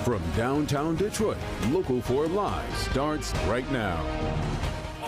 From downtown Detroit, Local 4 Live starts right now.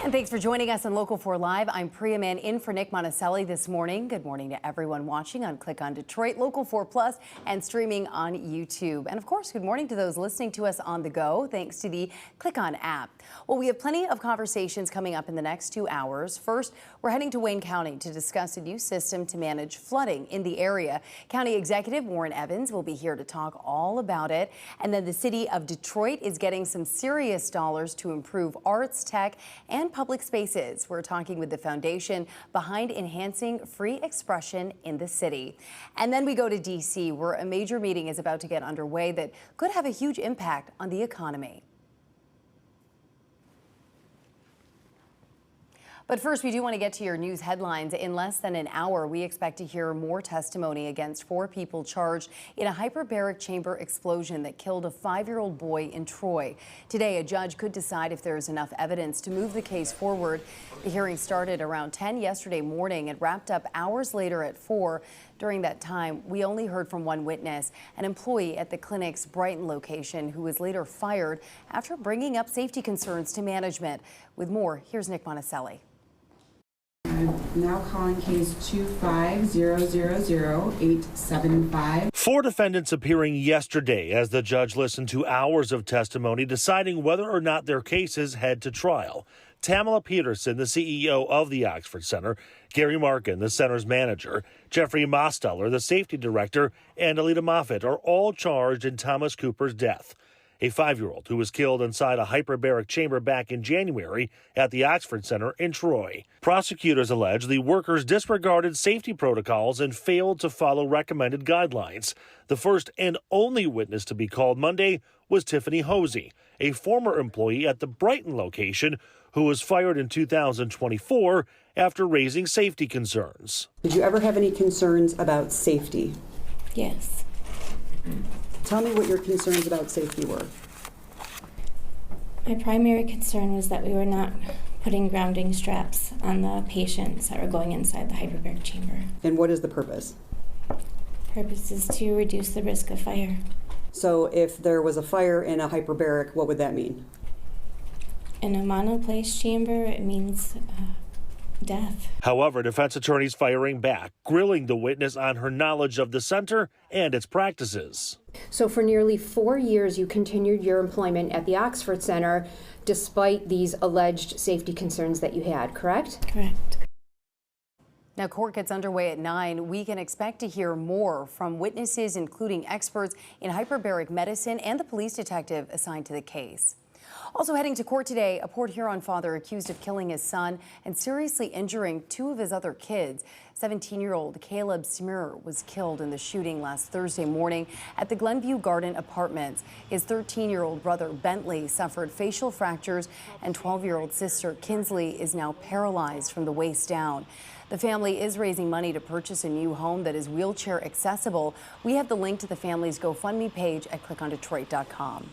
And thanks for joining us on Local 4 Live. I'm Priya Mann in for Nick Monticelli this morning. Good morning to everyone watching on Click on Detroit, Local 4 Plus, and streaming on YouTube. And of course, good morning to those listening to us on the go, thanks to the Click On app. Well, we have plenty of conversations coming up in the next 2 hours. First, we're heading to Wayne County to discuss a new system to manage flooding in the area. County Executive Warren Evans will be here to talk all about it. And then the city of Detroit is getting some serious dollars to improve arts, tech, and public spaces. We're talking with the foundation behind enhancing free expression in the city. And then we go to D.C., where a major meeting is about to get underway that could have a huge impact on the economy. But first, we do want to get to your news headlines. In less than an hour, we expect to hear more testimony against 4 people charged in a hyperbaric chamber explosion that killed a 5-year-old boy in Troy. Today, a judge could decide if there is enough evidence to move the case forward. The hearing started around 10 yesterday morning and wrapped up hours later at 4. During that time, we only heard from one witness, an employee at the clinic's Brighton location who was later fired after bringing up safety concerns to management. With more, here's Nick Monticelli. I'm now calling case 250000875. 4 defendants appearing yesterday as the judge listened to hours of testimony, deciding whether or not their cases head to trial. Tamala Peterson, the CEO of the Oxford Center, Gary Markin, the center's manager, Jeffrey Mosteller, the safety director, and Alita Moffitt are all charged in Thomas Cooper's death, a 5-year-old who was killed inside a hyperbaric chamber back in January at the Oxford Center in Troy. Prosecutors allege the workers disregarded safety protocols and failed to follow recommended guidelines. The first and only witness to be called Monday was Tiffany Hosey, a former employee at the Brighton location who was fired in 2024 after raising safety concerns. Did you ever have any concerns about safety? Yes. Tell me what your concerns about safety were. My primary concern was that we were not putting grounding straps on the patients that were going inside the hyperbaric chamber. And what is the purpose? Purpose is to reduce the risk of fire. So if there was a fire in a hyperbaric, what would that mean? In a monoplace chamber, it means death. However, defense attorneys firing back, grilling the witness on her knowledge of the center and its practices. So for nearly 4 years, you continued your employment at the Oxford Center despite these alleged safety concerns that you had, correct? Correct. Now, court gets underway at 9. We can expect to hear more from witnesses, including experts in hyperbaric medicine and the police detective assigned to the case. Also heading to court today, a Port Huron father accused of killing his son and seriously injuring 2 of his other kids. 17-year-old Caleb Smear was killed in the shooting last Thursday morning at the Glenview Garden Apartments. His 13-year-old brother Bentley suffered facial fractures, and 12-year-old sister Kinsley is now paralyzed from the waist down. The family is raising money to purchase a new home that is wheelchair accessible. We have the link to the family's GoFundMe page at clickondetroit.com.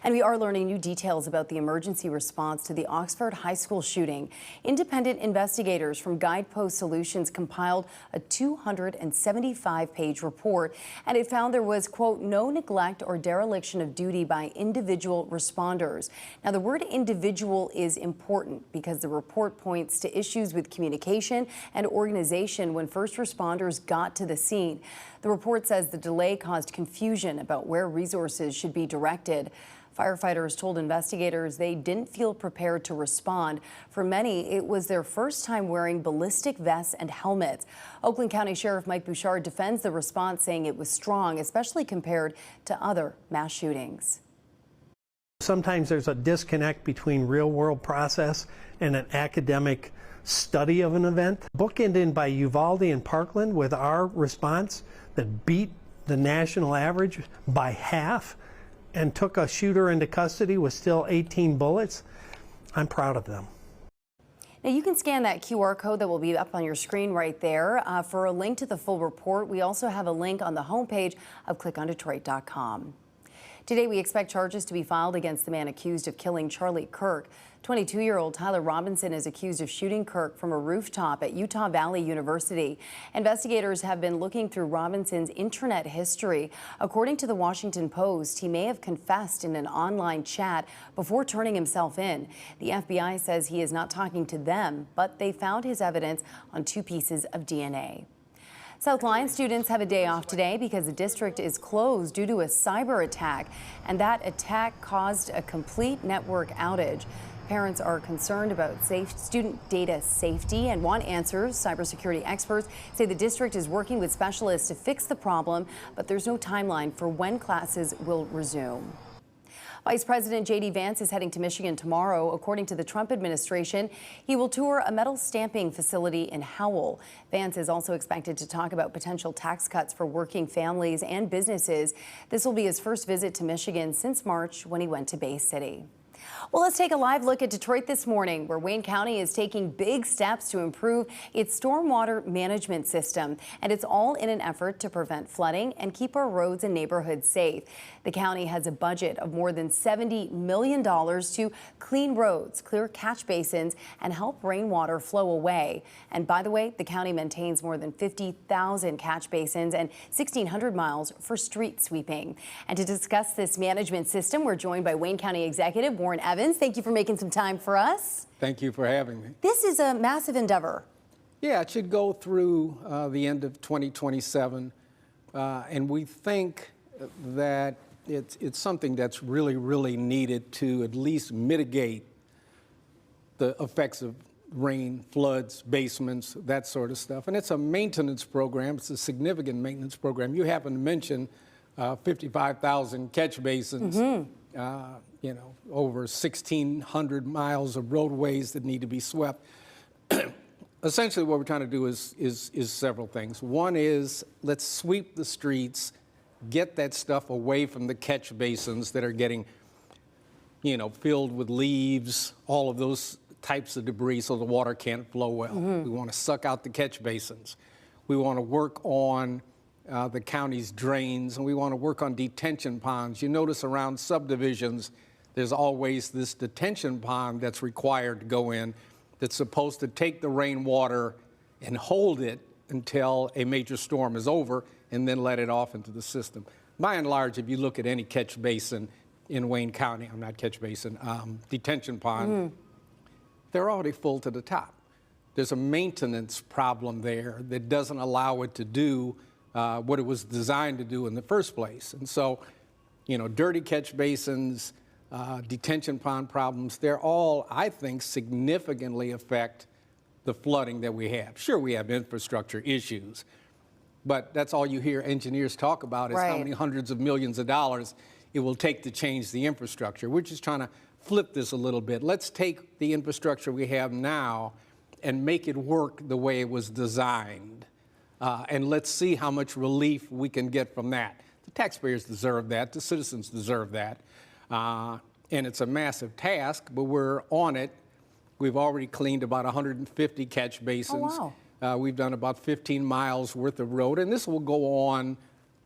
And we are learning new details about the emergency response to the Oxford High School shooting. Independent investigators from Guidepost Solutions compiled a 275-page report, and it found there was, quote, no neglect or dereliction of duty by individual responders. Now, the word individual is important because the report points to issues with communication and organization when first responders got to the scene. The report says the delay caused confusion about where resources should be directed. Firefighters told investigators they didn't feel prepared to respond. For many, it was their first time wearing ballistic vests and helmets. Oakland County Sheriff Mike Bouchard defends the response, saying it was strong, especially compared to other mass shootings. Sometimes there's a disconnect between real-world process and an academic study of an event. Bookended by Uvalde and Parkland with our response that beat the national average by half and took a shooter into custody with still 18 bullets. I'm proud of them. Now, you can scan that QR code that will be up on your screen right there for a link to the full report. We also have a link on the homepage of clickondetroit.com. Today, we expect charges to be filed against the man accused of killing Charlie Kirk. 22-year-old Tyler Robinson is accused of shooting Kirk from a rooftop at Utah Valley University. Investigators have been looking through Robinson's internet history. According to the Washington Post, he may have confessed in an online chat before turning himself in. The FBI says he is not talking to them, but they found his evidence on 2 pieces of DNA. South Lyon students have a day off today because the district is closed due to a cyber attack, and that attack caused a complete network outage. Parents are concerned about student data safety and want answers. Cybersecurity experts say the district is working with specialists to fix the problem, but there's no timeline for when classes will resume. Vice President J.D. Vance is heading to Michigan tomorrow. According to the Trump administration, he will tour a metal stamping facility in Howell. Vance is also expected to talk about potential tax cuts for working families and businesses. This will be his first visit to Michigan since March, when he went to Bay City. Well, let's take a live look at Detroit this morning, where Wayne County is taking big steps to improve its stormwater management system. And it's all in an effort to prevent flooding and keep our roads and neighborhoods safe. The county has a budget of more than $70 million to clean roads, clear catch basins, and help rainwater flow away. And by the way, the county maintains more than 50,000 catch basins and 1,600 miles for street sweeping. And to discuss this management system, we're joined by Wayne County Executive Warren Evans. Thank you for making some time for us. Thank you for having me. This is a massive endeavor. Yeah, it should go through the end of 2027, and we think that it's something that's really, really needed to at least mitigate the effects of rain, floods, basements, that sort of stuff. And it's a maintenance program. It's a significant maintenance program. You happen to mention 55,000 catch basins. You know, over 1,600 miles of roadways that need to be swept. Essentially, what we're trying to do is several things. One is, let's sweep the streets, get that stuff away from the catch basins that are getting, you know, filled with leaves, all of those types of debris, so the water can't flow well. We want to suck out the catch basins. We want to work on the county's drains, and we want to work on detention ponds. You notice around subdivisions, there's always this detention pond that's required to go in that's supposed to take the rainwater and hold it until a major storm is over and then let it off into the system. By and large, if you look at any catch basin in Wayne County, I'm not catch basin, detention pond, they're already full to the top. There's a maintenance problem there that doesn't allow it to do what it was designed to do in the first place. And so, you know, dirty catch basins, detention pond problems, they're all, I think, significantly affect the flooding that we have. Sure, we have infrastructure issues, but that's all you hear engineers talk about is how many hundreds of millions of dollars it will take to change the infrastructure. We're just trying to flip this a little bit. Let's take the infrastructure we have now and make it work the way it was designed. And let's see how much relief we can get from that. The taxpayers deserve that. The citizens deserve that. And it's a massive task, but we're on it. We've already cleaned about 150 catch basins. Oh, wow. We've done about 15 miles worth of road, and this will go on,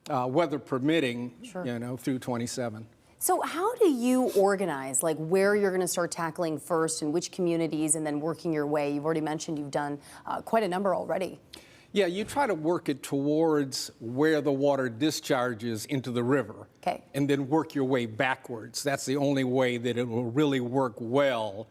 weather permitting, you know, through 27. So how do you organize, like, where you're going to start tackling first and which communities, and then working your way? You've already mentioned you've done quite a number already. Yeah, you try to work it towards where the water discharges into the river. Okay. And then work your way backwards. That's the only way that it will really work well.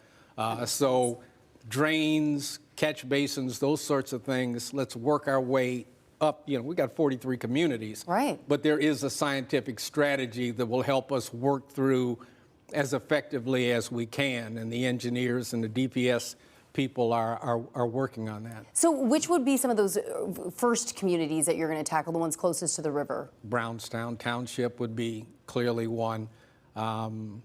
So drains, catch basins, those sorts of things, let's work our way up. You know, we got 43 communities. Right. But there is a scientific strategy that will help us work through as effectively as we can. And the engineers and the DPS people are working on that. So which would be some of those first communities that you're going to tackle, the ones closest to the river? Brownstown Township would be clearly one, and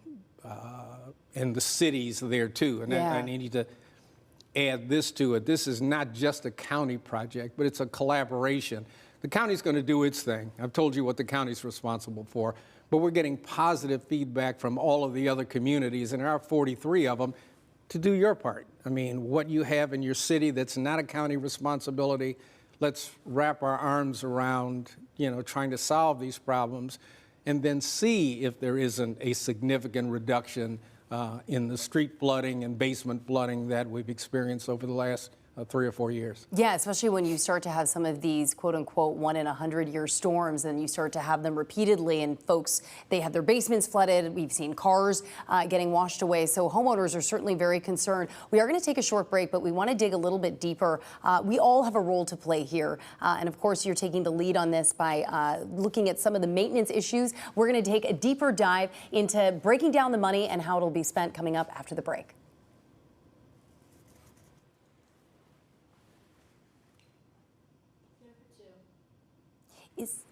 the cities there too. And I need to add this to it. This is not just a county project, but it's a collaboration. The county's going to do its thing. I've told you what the county's responsible for, but we're getting positive feedback from all of the other communities, and there are 43 of them, to do your part. I mean, what you have in your city that's not a county responsibility, let's wrap our arms around, you know, trying to solve these problems. and then see if there isn't a significant reduction in the street flooding and basement flooding that we've experienced over the last 3 or 4 years. Yeah, especially when you start to have some of these quote unquote 1 in 100-year storms and you start to have them repeatedly, and folks, they have their basements flooded. We've seen cars getting washed away. So homeowners are certainly very concerned. We are going to take a short break, but we want to dig a little bit deeper. We all have a role to play here. And of course, you're taking the lead on this by looking at some of the maintenance issues. We're going to take a deeper dive into breaking down the money and how it'll be spent coming up after the break. Is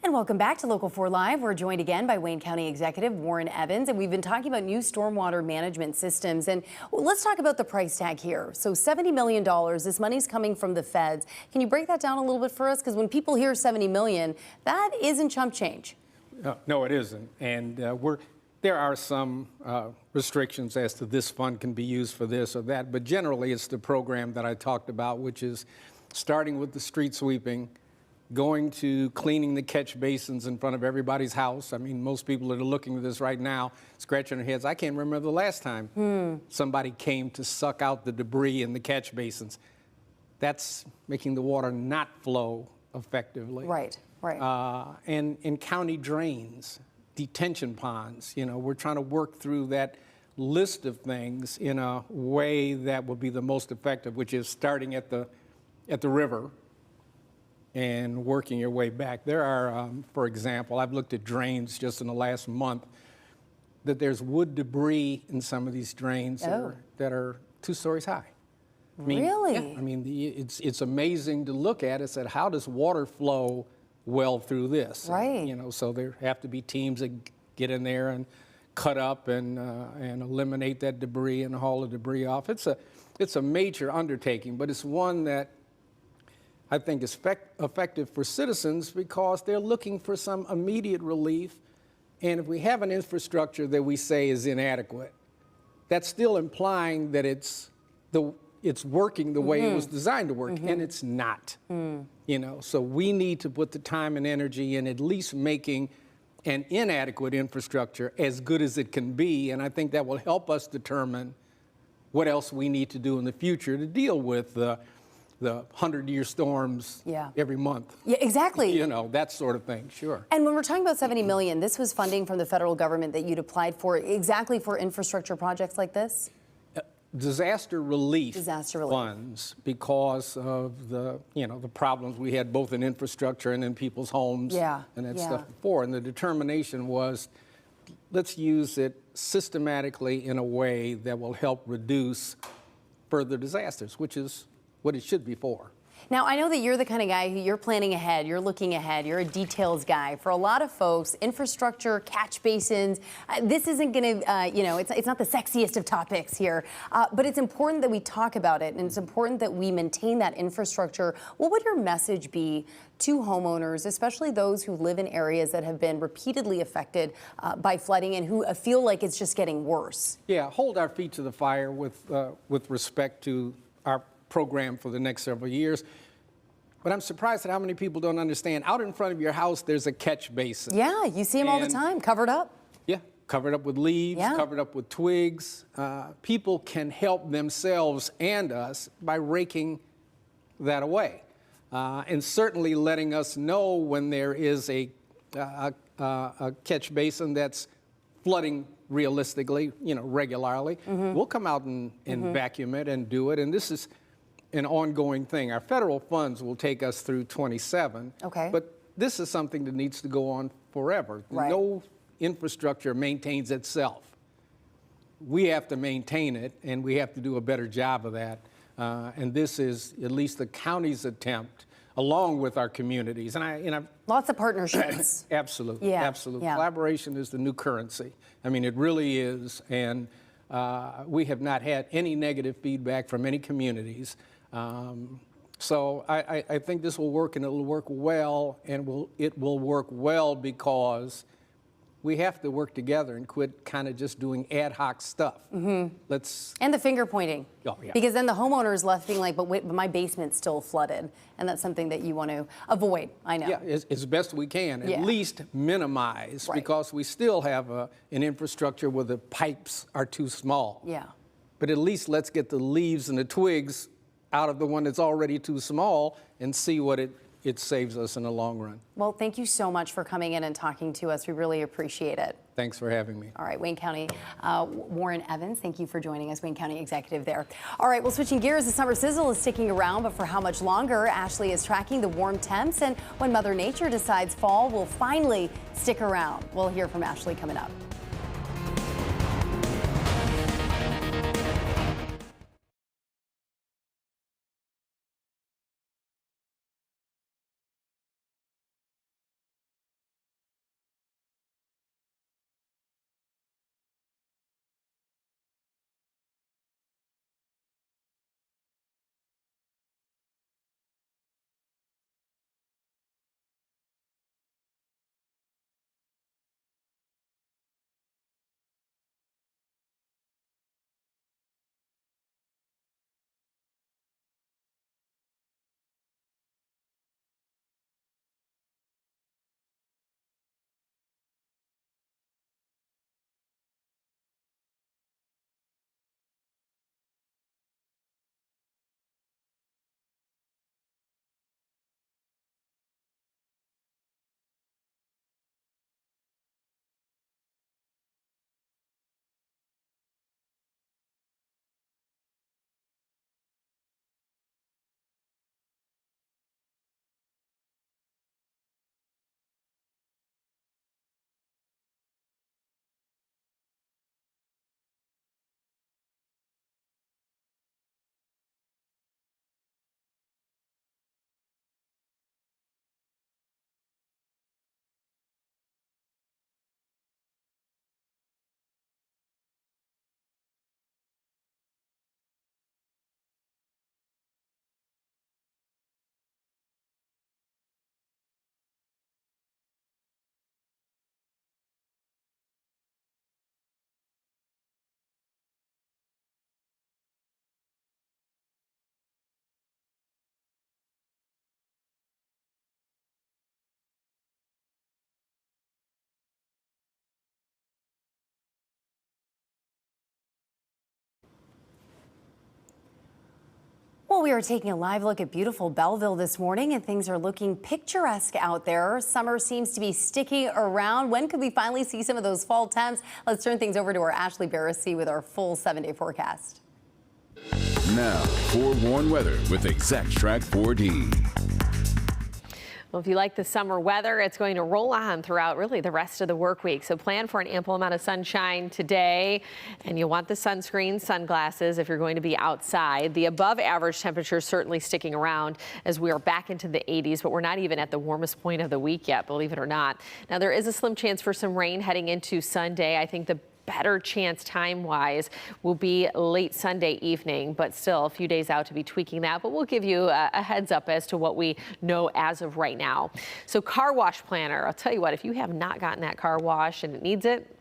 And welcome back to Local 4 Live. We're joined again by Wayne County Executive Warren Evans, and we've been talking about new stormwater management systems. And let's talk about the price tag here. So $70 million, this money's coming from the feds. Can you break that down a little bit for us? Because when people hear $70 million, that isn't chump change. No, it isn't. And there are some restrictions as to this fund can be used for this or that, but generally it's the program that I talked about, which is starting with the street sweeping, going to cleaning the catch basins in front of everybody's house. I mean, most people that are looking at this right now, scratching their heads, I can't remember the last time somebody came to suck out the debris in the catch basins. That's making the water not flow effectively. Right, right. And county drains, detention ponds, you know, we're trying to work through that list of things in a way that will be the most effective, which is starting at the river and working your way back. There are, for example, I've looked at drains just in the last month, that there's wood debris in some of these drains that are 2 stories high. I mean, really? Yeah, I mean, it's amazing to look at. It said, how does water flow well through this? Right. You know, so there have to be teams that get in there and cut up and eliminate that debris and haul the debris off. It's a major undertaking, but it's one that I think is effective for citizens because they're looking for some immediate relief. And if we have an infrastructure that we say is inadequate, that's still implying that it's working the way it was designed to work, and it's not. You know, so we need to put the time and energy in at least making an inadequate infrastructure as good as it can be, and I think that will help us determine what else we need to do in the future to deal with the 100-year storms every month. Yeah, exactly. You know, that sort of thing, sure. And when we're talking about $70 million, this was funding from the federal government that you'd applied for exactly for infrastructure projects like this? Disaster relief funds because of the problems we had both in infrastructure and in people's homes and that stuff before. And the determination was, let's use it systematically in a way that will help reduce further disasters, which is what it should be for. Now, I know that you're the kind of guy who you're planning ahead, you're looking ahead, you're a details guy. For a lot of folks, infrastructure, catch basins, this isn't going to, it's not the sexiest of topics here, but it's important that we talk about it, and it's important that we maintain that infrastructure. What would your message be to homeowners, especially those who live in areas that have been repeatedly affected by flooding and who feel like it's just getting worse? Yeah, hold our feet to the fire with respect to our program for the next several years. But I'm surprised at how many people don't understand. Out in front of your house, there's a catch basin. Yeah, you see them all the time, covered up. Yeah, covered up with leaves, covered up with twigs. People can help themselves and us by raking that away. And certainly letting us know when there is a catch basin that's flooding realistically, regularly. We'll come out and vacuum it and do it. And this is an ongoing thing. Our federal funds will take us through 27. Okay. But this is something that needs to go on forever. Right. No infrastructure maintains itself. We have to maintain it, and we have to do a better job of that. And this is at least the county's attempt, along with our communities. And lots of partnerships. Absolutely, Yeah, absolutely. yeah. Collaboration is the new currency. I mean, it really is. And we have not had any negative feedback from any communities. So I think this will work, and it will work well, and it will work well because we have to work together and quit kind of just doing ad hoc stuff. And the finger pointing. Oh, yeah. Because then the homeowner is left being like, but wait, but my basement's still flooded. And that's something that you want to avoid, I know. Yeah, as best we can, Yeah. at least minimize, Right. because we still have an infrastructure where the pipes are too small. Yeah. But at least let's get the leaves and the twigs out of the one that's already too small and see what it saves us in the long run. Well, thank you so much for coming in and talking to us. We really appreciate it. Thanks for having me. All right, Wayne County, Warren Evans, thank you for joining us, Wayne County Executive there. All right, well, switching gears, the summer sizzle is sticking around, but for how much longer? Ashley is tracking the warm temps and when Mother Nature decides fall will finally stick around. We'll hear from Ashley coming up. Well, we are taking a live look at beautiful Belleville this morning, and things are looking picturesque out there. Summer seems to be sticking around. When could we finally see some of those fall temps? Let's turn things over to our Ashley Barrissey with our full 7-day forecast. Now, forewarned weather with Exact Track 4D. Well, if you like the summer weather, it's going to roll on throughout really the rest of the work week. So plan for an ample amount of sunshine today, and you'll want the sunscreen, sunglasses if you're going to be outside. The above average temperature is certainly sticking around as we are back into the 80s, but we're not even at the warmest point of the week yet, believe it or not. Now, there is a slim chance for some rain heading into Sunday. I think the better chance time-wise will be late Sunday evening, but still a few days out to be tweaking that. But we'll give you a heads up as to what we know as of right now. So car wash planner, I'll tell you what, if you have not gotten that car wash and it needs it,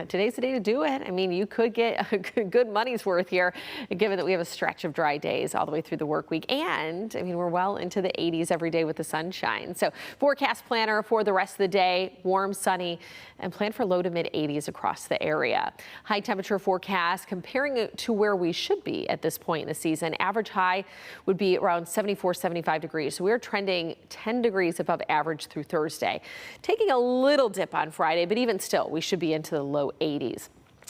today's the day to do it. I mean, you could get a good money's worth here, given that we have a stretch of dry days all the way through the work week. And I mean, we're well into the 80s every day with the sunshine. So forecast planner for the rest of the day, warm, sunny, and plan for low to mid 80s across the area. High temperature forecast comparing it to where we should be at this point in the season. Average high would be around 74, 75 degrees. So we're trending 10 degrees above average through Thursday. Taking a little dip on Friday, but even still, we should be into the low 80s.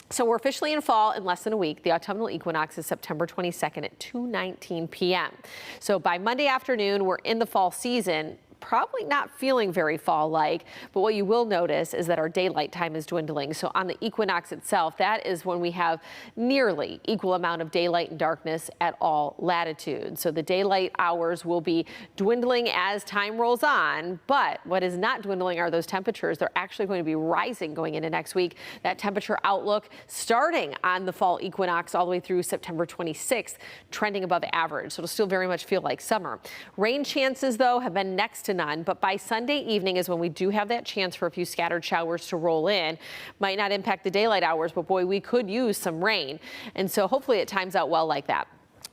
So we're officially in fall in less than a week. The autumnal equinox is September 22nd at 2:19 p.m. So by Monday afternoon, we're in the fall season. Probably not feeling very fall-like, but what you will notice is that our daylight time is dwindling. So on the equinox itself, that is when we have nearly equal amount of daylight and darkness at all latitudes. So the daylight hours will be dwindling as time rolls on, but what is not dwindling are those temperatures. They're actually going to be rising going into next week. That temperature outlook starting on the fall equinox all the way through September 26th, trending above average. So it'll still very much feel like summer. Rain chances, though, have been next to none, but by Sunday evening is when we do have that chance for a few scattered showers to roll in. Might not impact the daylight hours, but boy, we could use some rain. And so hopefully it times out well like that.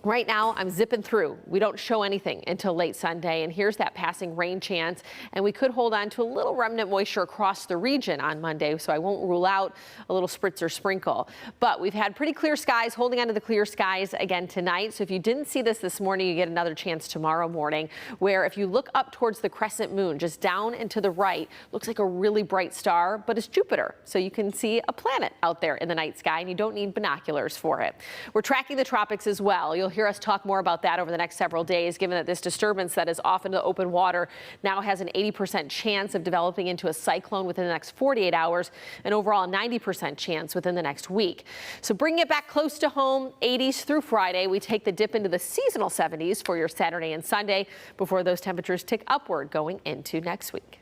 Right now, I'm zipping through. We don't show anything until late Sunday, and here's that passing rain chance. And we could hold on to a little remnant moisture across the region on Monday, so I won't rule out a little spritz or sprinkle. But we've had pretty clear skies, holding on to the clear skies again tonight. So if you didn't see this morning, you get another chance tomorrow morning, where if you look up towards the crescent moon, just down and to the right, looks like a really bright star, but it's Jupiter. So you can see a planet out there in the night sky, and you don't need binoculars for it. We're tracking the tropics as well. You'll hear us talk more about that over the next several days, given that this disturbance that is off into the open water now has an 80% chance of developing into a cyclone within the next 48 hours, and overall a 90% chance within the next week. So bringing it back close to home, 80s through Friday. We take the dip into the seasonal 70s for your Saturday and Sunday before those temperatures tick upward going into next week.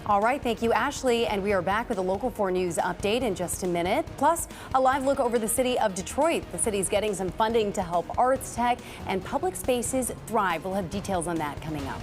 All right, thank you, Ashley. And we are back with a Local 4 News update in just a minute. Plus, a live look over the city of Detroit. The city's getting some funding to help arts, tech, and public spaces thrive. We'll have details on that coming up.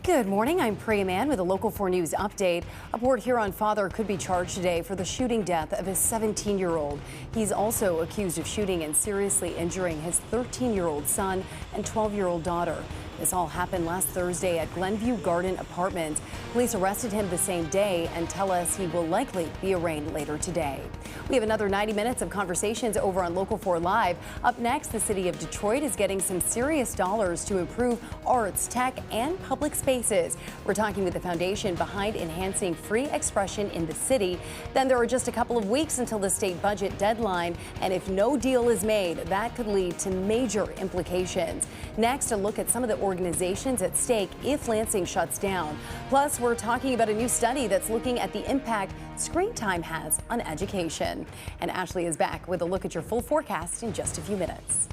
Good morning. I'm Priya Mann with a Local 4 News update. A Port Huron father could be charged today for the shooting death of his 17-year-old. He's also accused of shooting and seriously injuring his 13-year-old son and 12-year-old daughter. This all happened last Thursday at Glenview Garden Apartments. Police arrested him the same day and tell us he will likely be arraigned later today. We have another 90 minutes of conversations over on Local 4 Live. Up next, the city of Detroit is getting some serious dollars to improve arts, tech, and public spaces. We're talking with the foundation behind enhancing free expression in the city. Then there are just a couple of weeks until the state budget deadline, and if no deal is made, that could lead to major implications. Next, a look at some of the organizations at stake if Lansing shuts down. Plus, we're talking about a new study that's looking at the impact screen time has on education. And Ashley is back with a look at your full forecast in just a few minutes.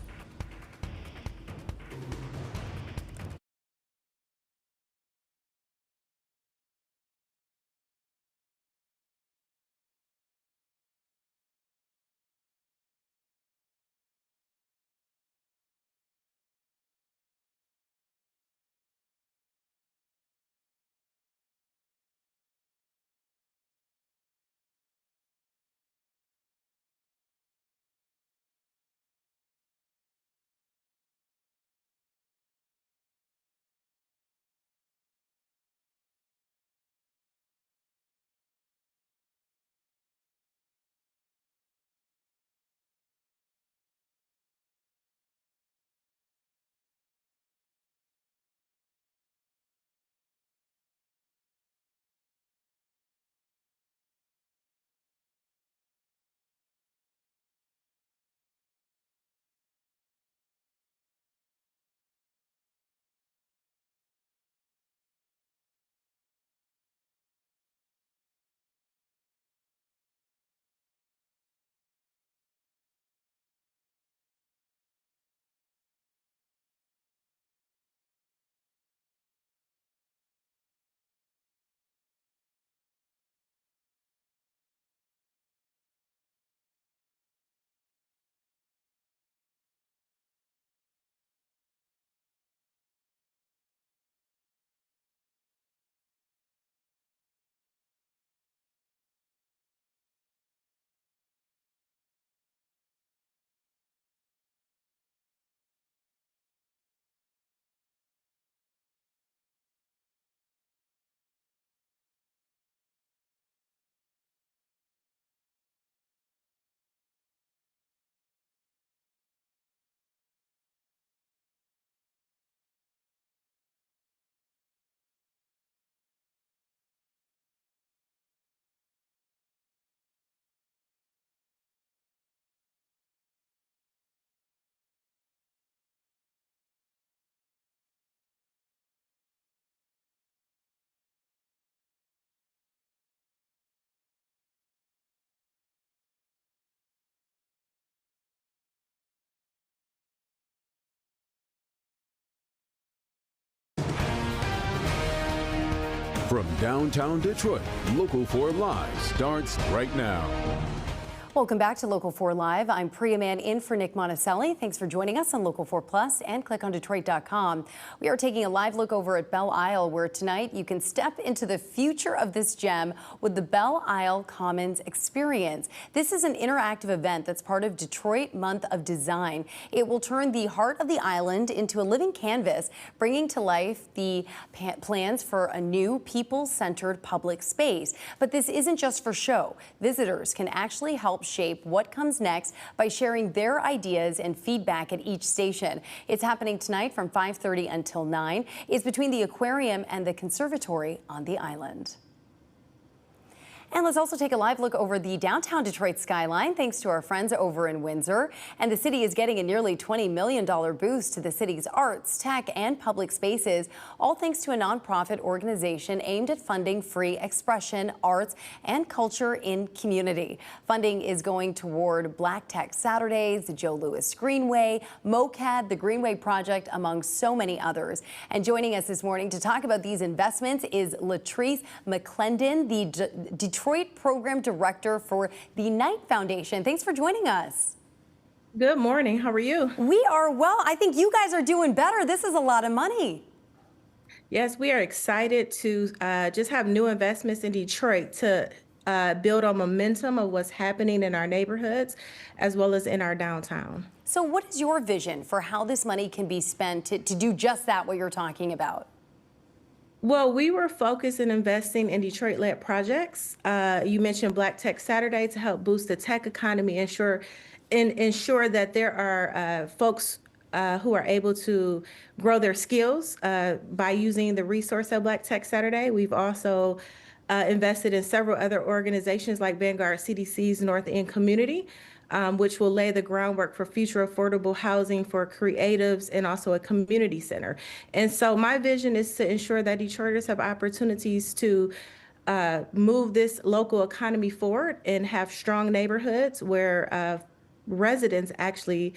From downtown Detroit, Local 4 Live starts right now. Welcome back to Local 4 Live. I'm Priya Mann in for Nick Monticelli. Thanks for joining us on Local 4 Plus and clickondetroit.com. We are taking a live look over at Belle Isle, where tonight you can step into the future of this gem with the Belle Isle Commons Experience. This is an interactive event that's part of Detroit Month of Design. It will turn the heart of the island into a living canvas, bringing to life the plans for a new people-centered public space. But this isn't just for show. Visitors can actually help shape what comes next by sharing their ideas and feedback at each station. It's happening tonight from 5:30 until 9. It's between the aquarium and the conservatory on the island. And let's also take a live look over the downtown Detroit skyline, thanks to our friends over in Windsor. And the city is getting a nearly $20 million boost to the city's arts, tech, and public spaces, all thanks to a nonprofit organization aimed at funding free expression, arts, and culture in community. Funding is going toward Black Tech Saturdays, the Joe Louis Greenway, MoCAD, the Greenway Project, among so many others. And joining us this morning to talk about these investments is Latrice McClendon, the Detroit Program Director for the Knight Foundation. Thanks for joining us. Good morning. How are you? We are well. I think you guys are doing better. This is a lot of money. Yes, we are excited to just have new investments in Detroit to build on momentum of what's happening in our neighborhoods as well as in our downtown. So what is your vision for how this money can be spent to do just that, what you're talking about? Well, we were focused in investing in Detroit-led projects. You mentioned Black Tech Saturday to help boost the tech economy, ensure that there are folks who are able to grow their skills by using the resource of Black Tech Saturday. We've also invested in several other organizations like Vanguard CDC's North End Community, which will lay the groundwork for future affordable housing for creatives and also a community center. And so my vision is to ensure that Detroiters have opportunities to move this local economy forward and have strong neighborhoods where residents actually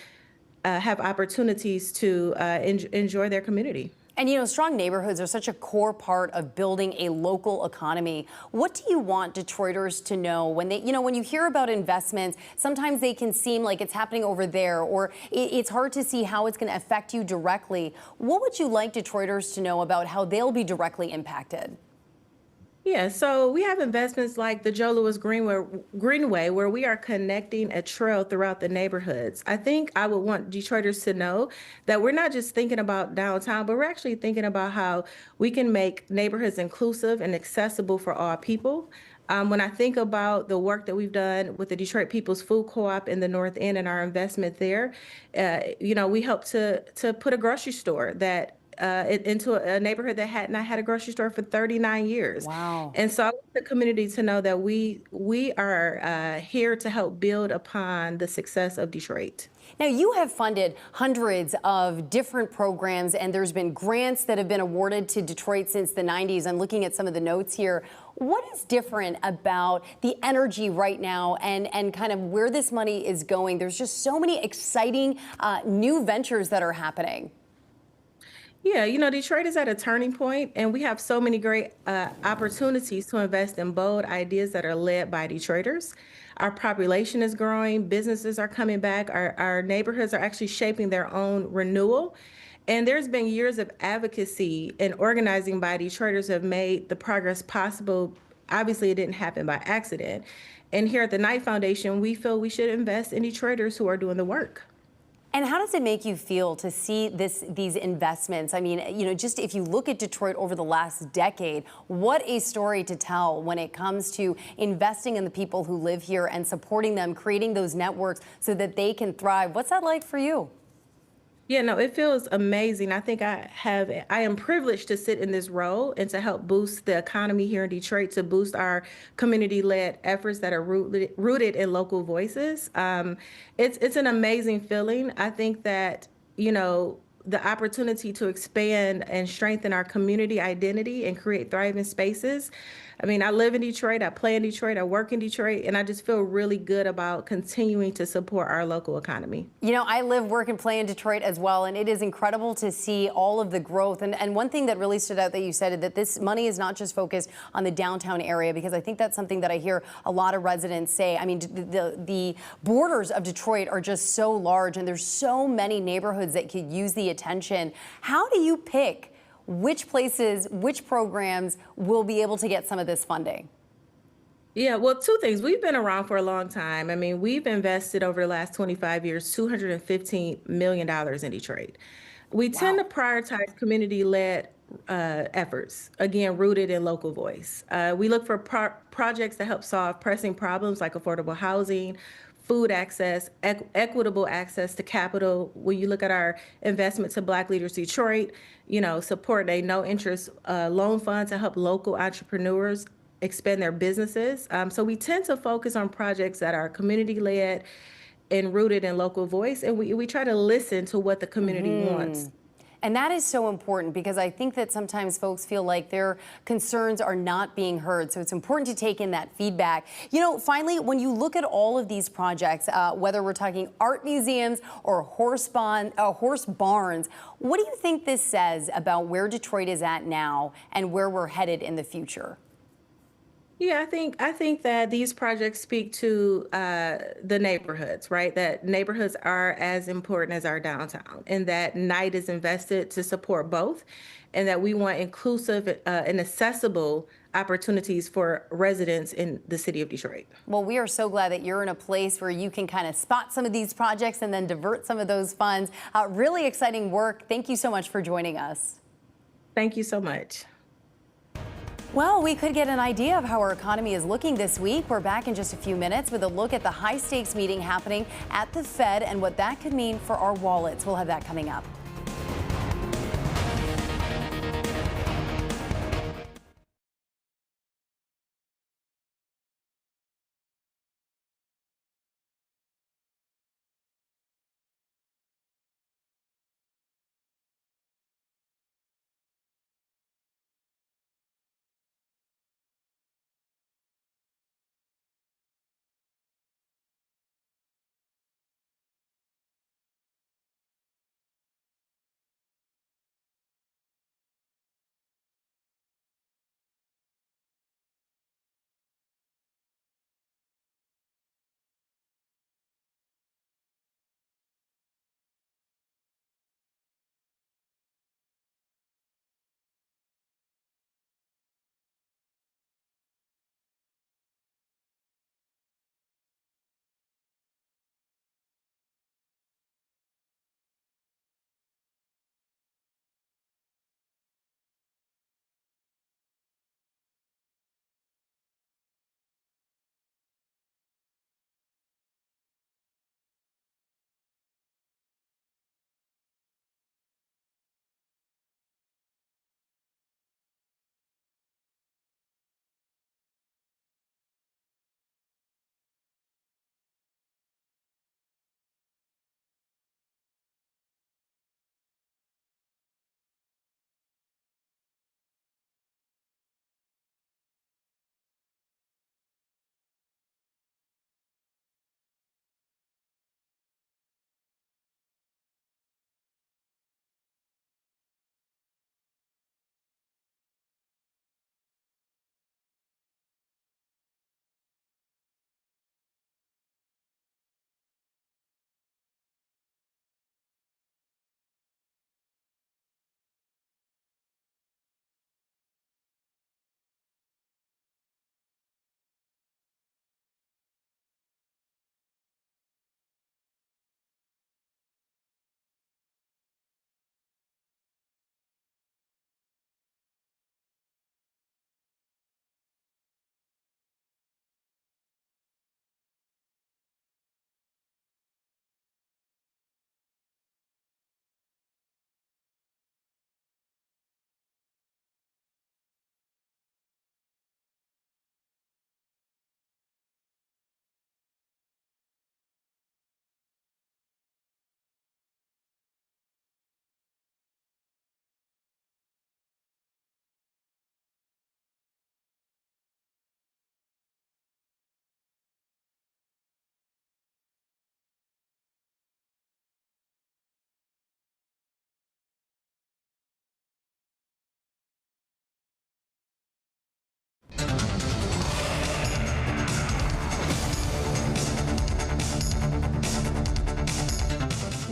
have opportunities to enjoy their community. And you know, strong neighborhoods are such a core part of building a local economy. What do you want Detroiters to know when when you hear about investments, sometimes they can seem like it's happening over there, or it's hard to see how it's going to affect you directly. What would you like Detroiters to know about how they'll be directly impacted? Yeah, so we have investments like the Joe Louis Greenway, where we are connecting a trail throughout the neighborhoods. I think I would want Detroiters to know that we're not just thinking about downtown, but we're actually thinking about how we can make neighborhoods inclusive and accessible for all people. When I think about the work that we've done with the Detroit People's Food Co-op in the North End and our investment there, we helped to put a grocery store that into a neighborhood that had not had a grocery store for 39 years. Wow. And so I want the community to know that we are here to help build upon the success of Detroit. Now, you have funded hundreds of different programs, and there's been grants that have been awarded to Detroit since the 90s. I'm looking at some of the notes here. What is different about the energy right now and kind of where this money is going? There's just so many exciting new ventures that are happening. Yeah, Detroit is at a turning point, and we have so many great opportunities to invest in bold ideas that are led by Detroiters. Our population is growing, businesses are coming back, our neighborhoods are actually shaping their own renewal. And there's been years of advocacy and organizing by Detroiters have made the progress possible. Obviously, it didn't happen by accident. And here at the Knight Foundation, we feel we should invest in Detroiters who are doing the work. And how does it make you feel to see these investments? I mean, just if you look at Detroit over the last decade, what a story to tell when it comes to investing in the people who live here and supporting them, creating those networks so that they can thrive. What's that like for you? Yeah, no, it feels amazing. I think I am privileged to sit in this role and to help boost the economy here in Detroit, to boost our community-led efforts that are rooted in local voices. It's an amazing feeling. I think that, the opportunity to expand and strengthen our community identity and create thriving spaces. I mean, I live in Detroit, I play in Detroit, I work in Detroit, and I just feel really good about continuing to support our local economy. I live, work, and play in Detroit as well, and it is incredible to see all of the growth. And one thing that really stood out that you said is that this money is not just focused on the downtown area, because I think that's something that I hear a lot of residents say. I mean, the borders of Detroit are just so large, and there's so many neighborhoods that could use the attention. How do you pick which places, which programs will be able to get some of this funding? Yeah, well, two things. We've been around for a long time. I mean, we've invested over the last 25 years, $215 million in Detroit. We tend to prioritize community-led efforts, again, rooted in local voice. We look for projects that help solve pressing problems like affordable housing, food access, equitable access to capital. When you look at our investment to Black Leaders Detroit, support a no-interest loan fund to help local entrepreneurs expand their businesses. So we tend to focus on projects that are community-led and rooted in local voice, and we try to listen to what the community wants. And that is so important, because I think that sometimes folks feel like their concerns are not being heard. So it's important to take in that feedback. Finally, when you look at all of these projects, whether we're talking art museums or horse barns, what do you think this says about where Detroit is at now and where we're headed in the future? Yeah, I think that these projects speak to the neighborhoods, right? That neighborhoods are as important as our downtown, and that night is invested to support both, and that we want inclusive and accessible opportunities for residents in the city of Detroit. Well, we are so glad that you're in a place where you can kind of spot some of these projects and then divert some of those funds. Really exciting work. Thank you so much for joining us. Thank you so much. Well, we could get an idea of how our economy is looking this week. We're back in just a few minutes with a look at the high-stakes meeting happening at the Fed and what that could mean for our wallets. We'll have that coming up.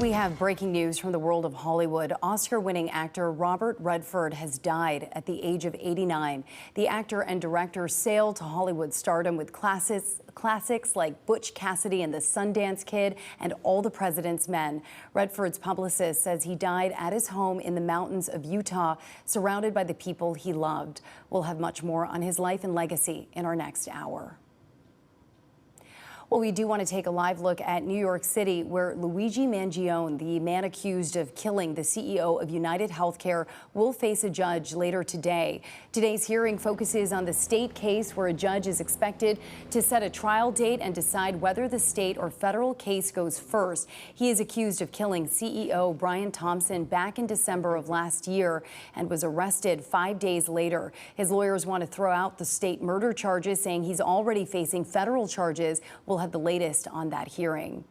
We have breaking news from the world of Hollywood. Oscar-winning actor Robert Redford has died at the age of 89. The actor and director sailed to Hollywood stardom with classics like Butch Cassidy and the Sundance Kid and All the President's Men. Redford's publicist says he died at his home in the mountains of Utah, surrounded by the people he loved. We'll have much more on his life and legacy in our next hour. Well, we do want to take a live look at New York City, where Luigi Mangione, the man accused of killing the CEO of United Healthcare, will face a judge later today. Today's hearing focuses on the state case, where a judge is expected to set a trial date and decide whether the state or federal case goes first. He is accused of killing CEO Brian Thompson back in December of last year and was arrested 5 days later. His lawyers want to throw out the state murder charges, saying he's already facing federal charges. We'll We'll have the latest on that hearing.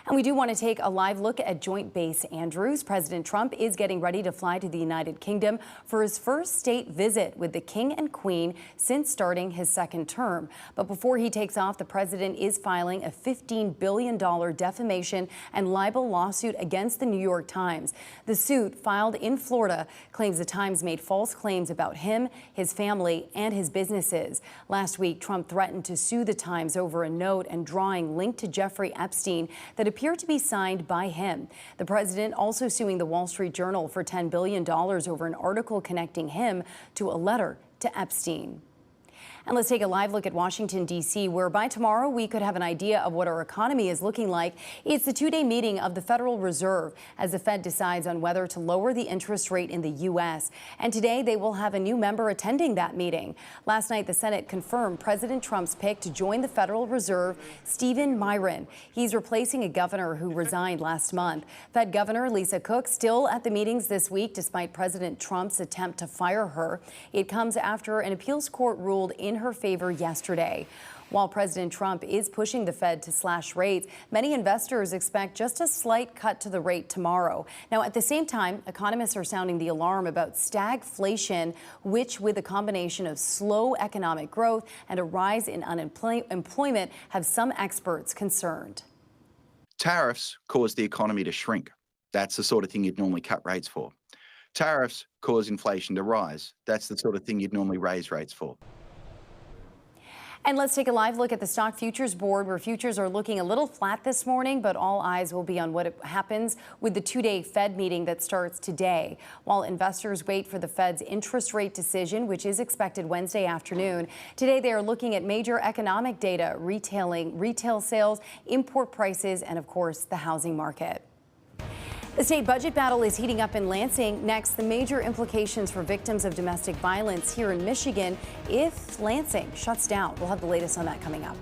And we do want to take a live look at Joint Base Andrews. President Trump is getting ready to fly to the United Kingdom for his first state visit with the King and Queen since starting his second term. But before he takes off, the president is filing a $15 billion defamation and libel lawsuit against the New York Times. The suit, filed in Florida, claims the Times made false claims about him, his family, and his businesses. Last week, Trump threatened to sue the Times over a note and drawing linked to Jeffrey Epstein that appear to be signed by him. The president also suing the Wall Street Journal for $10 billion over an article connecting him to a letter to Epstein. And let's take a live look at Washington, D.C., where by tomorrow we could have an idea of what our economy is looking like. It's the two-day meeting of the Federal Reserve as the Fed decides on whether to lower the interest rate in the U.S. And today they will have a new member attending that meeting. Last night, the Senate confirmed President Trump's pick to join the Federal Reserve, Stephen Myron. He's replacing a governor who resigned last month. Fed Governor Lisa Cook still at the meetings this week, despite President Trump's attempt to fire her. It comes after an appeals court ruled in her favor yesterday. While President Trump is pushing the Fed to slash rates, many investors expect just a slight cut to the rate tomorrow. Now, at the same time, economists are sounding the alarm about stagflation, which, with a combination of slow economic growth and a rise in unemployment, have some experts concerned. Tariffs cause the economy to shrink. That's the sort of thing you'd normally cut rates for. Tariffs cause inflation to rise. That's the sort of thing you'd normally raise rates for. And let's take a live look at the stock futures board, where futures are looking a little flat this morning, but all eyes will be on what happens with the two-day Fed meeting that starts today. While investors wait for the Fed's interest rate decision, which is expected Wednesday afternoon, today they are looking at major economic data, retail sales, import prices, and of course, the housing market. The state budget battle is heating up in Lansing. Next, the major implications for victims of domestic violence here in Michigan if Lansing shuts down. We'll have the latest on that coming up.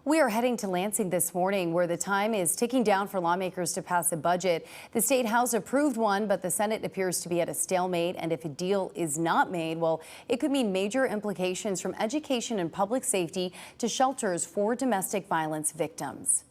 We are heading to Lansing this morning, where the time is ticking down for lawmakers to pass a budget. The State House approved one, but the Senate appears to be at a stalemate. And if a deal is not made, well, it could mean major implications from education and public safety to shelters for domestic violence victims.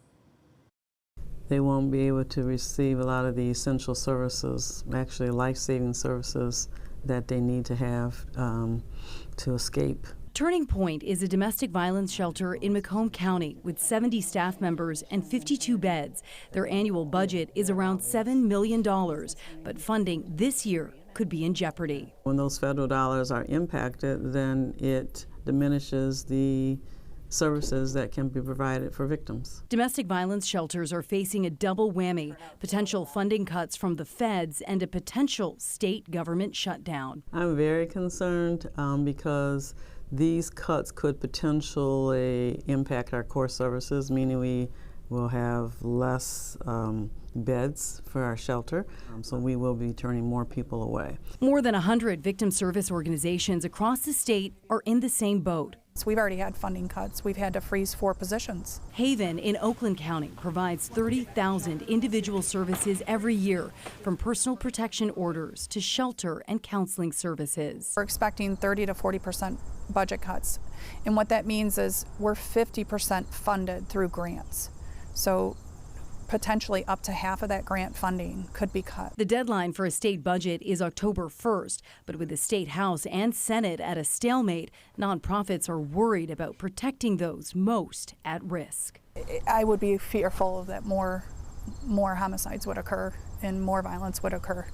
They won't be able to receive a lot of the essential services, actually life-saving services that they need to have to escape. Turning Point is a domestic violence shelter in Macomb County with 70 staff members and 52 beds. Their annual budget is around $7 million, but funding this year could be in jeopardy. When those federal dollars are impacted, then it diminishes the services that can be provided for victims. Domestic violence shelters are facing a double whammy, potential funding cuts from the feds and a potential state government shutdown. I'm very concerned because these cuts could potentially impact our core services, meaning we will have less beds for our shelter, so we will be turning more people away. More than 100 victim service organizations across the state are in the same boat. So we've already had funding cuts. We've had to freeze 4 positions. Haven in Oakland County provides 30,000 individual services every year, from personal protection orders to shelter and counseling services. We're expecting 30 to 40% budget cuts. And what that means is we're 50% funded through grants. So potentially up to half of that grant funding could be cut. The deadline for a state budget is October 1st, but with the state House and Senate at a stalemate, nonprofits are worried about protecting those most at risk. I would be fearful that more homicides would occur and more violence would occur.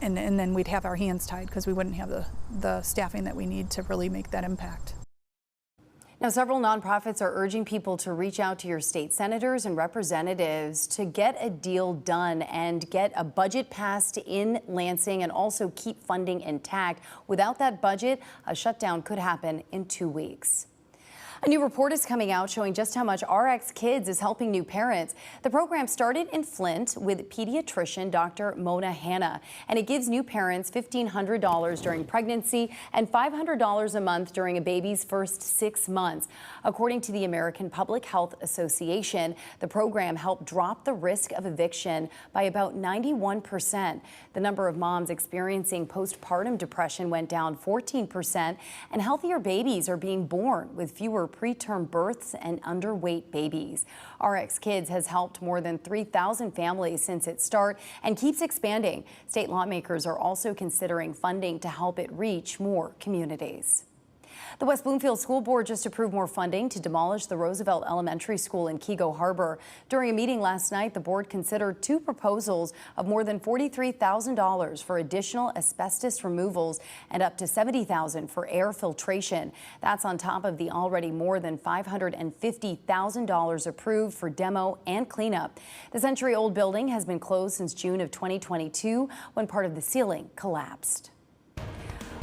And then we'd have our hands tied because we wouldn't have the staffing that we need to really make that impact. Now, several nonprofits are urging people to reach out to your state senators and representatives to get a deal done and get a budget passed in Lansing and also keep funding intact. Without that budget, a shutdown could happen in 2 weeks. A new report is coming out showing just how much RX Kids is helping new parents. The program started in Flint with pediatrician Dr. Mona Hanna, and it gives new parents $1,500 during pregnancy and $500 a month during a baby's first 6 months. According to the American Public Health Association, the program helped drop the risk of eviction by about 91%. The number of moms experiencing postpartum depression went down 14%, and healthier babies are being born with fewer preterm births and underweight babies. RX Kids has helped more than 3,000 families since its start and keeps expanding. State lawmakers are also considering funding to help it reach more communities. The West Bloomfield School Board just approved more funding to demolish the Roosevelt Elementary School in Keego Harbor. During a meeting last night, the board considered 2 proposals of more than $43,000 for additional asbestos removals and up to $70,000 for air filtration. That's on top of the already more than $550,000 approved for demo and cleanup. The century-old building has been closed since June of 2022 when part of the ceiling collapsed.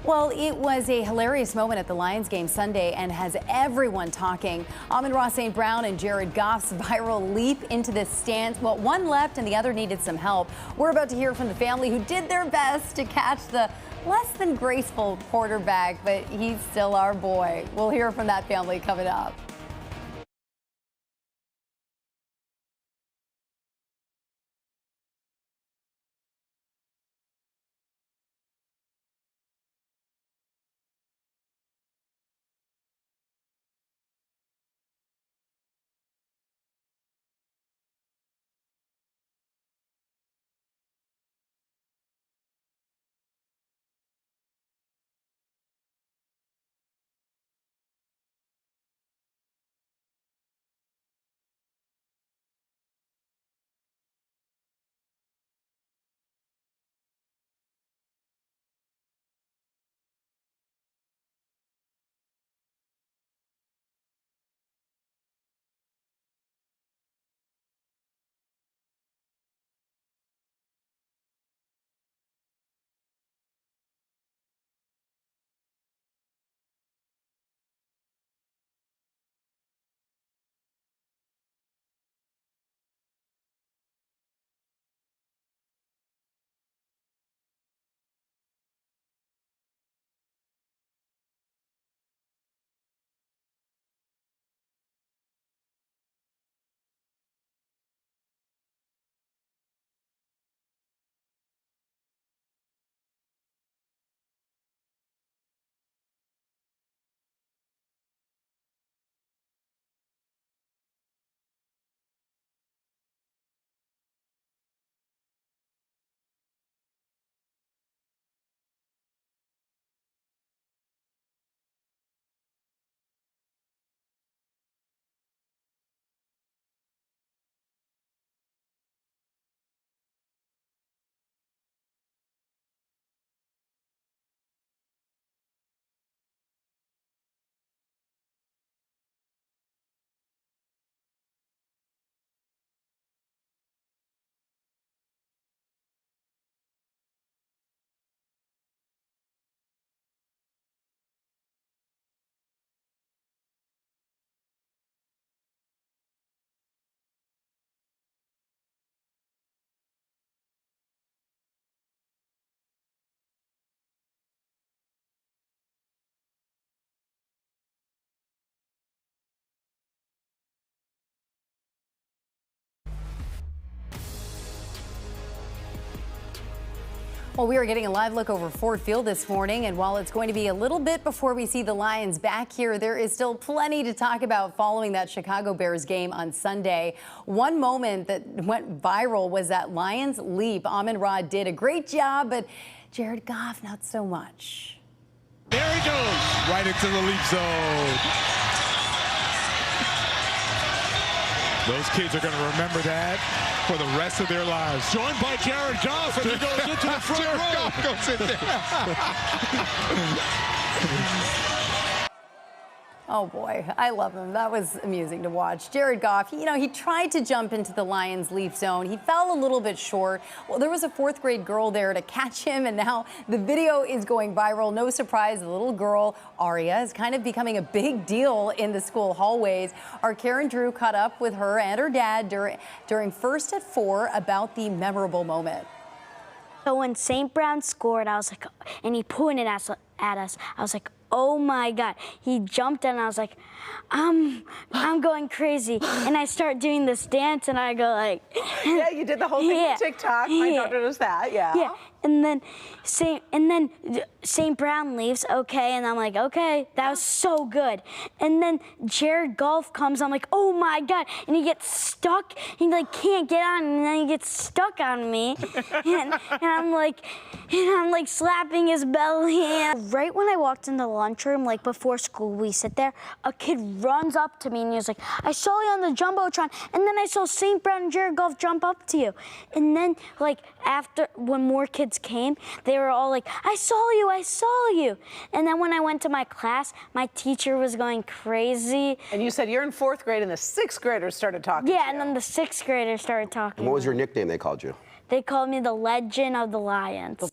Well, it was a hilarious moment at the Lions game Sunday and has everyone talking. Amon-Ra St. Brown and Jared Goff's viral leap into the stands. Well, one left and the other needed some help. We're about to hear from the family who did their best to catch the less than graceful quarterback, but he's still our boy. We'll hear from that family coming up. Well, we are getting a live look over Ford Field this morning, and while it's going to be a little bit before we see the Lions back here, there is still plenty to talk about following that Chicago Bears game on Sunday. One moment that went viral was that Lions leap. Amon-Ra did a great job, but Jared Goff, not so much. There he goes, right into the leap zone. Those kids are going to remember that for the rest of their lives. Joined by Jared Goff, and he goes into the front row. Goff goes in there. Oh boy, I love him. That was amusing to watch. Jared Goff, he tried to jump into the Lions leap zone. He fell a little bit short. Well, there was a 4th grade girl there to catch him, and now the video is going viral. No surprise, the little girl, Aria, is kind of becoming a big deal in the school hallways. Our Karen Drew caught up with her and her dad during First at 4 about the memorable moment. So when St. Brown scored, I was like, and he pointed at us, I was like, oh my God. He jumped and I was like, I'm going crazy. And I start doing this dance and I go like. Yeah, you did the whole thing on TikTok. My daughter does that, yeah. Yeah. And then St. Brown leaves, okay, and I'm like, okay, that was so good. And then Jared Goff comes, I'm like, oh my God, and he gets stuck, he like can't get on, and then he gets stuck on me, and I'm like slapping his belly. And right when I walked in the lunchroom, like before school, we sit there, a kid runs up to me and he was like, I saw you on the Jumbotron, and then I saw St. Brown and Jared Goff jump up to you. And then like after, when more kids came, they were all like, I saw you. And then when I went to my class, my teacher was going crazy. And you said you're in 4th grade and the 6th graders started talking to you. Yeah, and then the 6th graders started talking. And what was your nickname they called you? They called me the Legend of the Lions.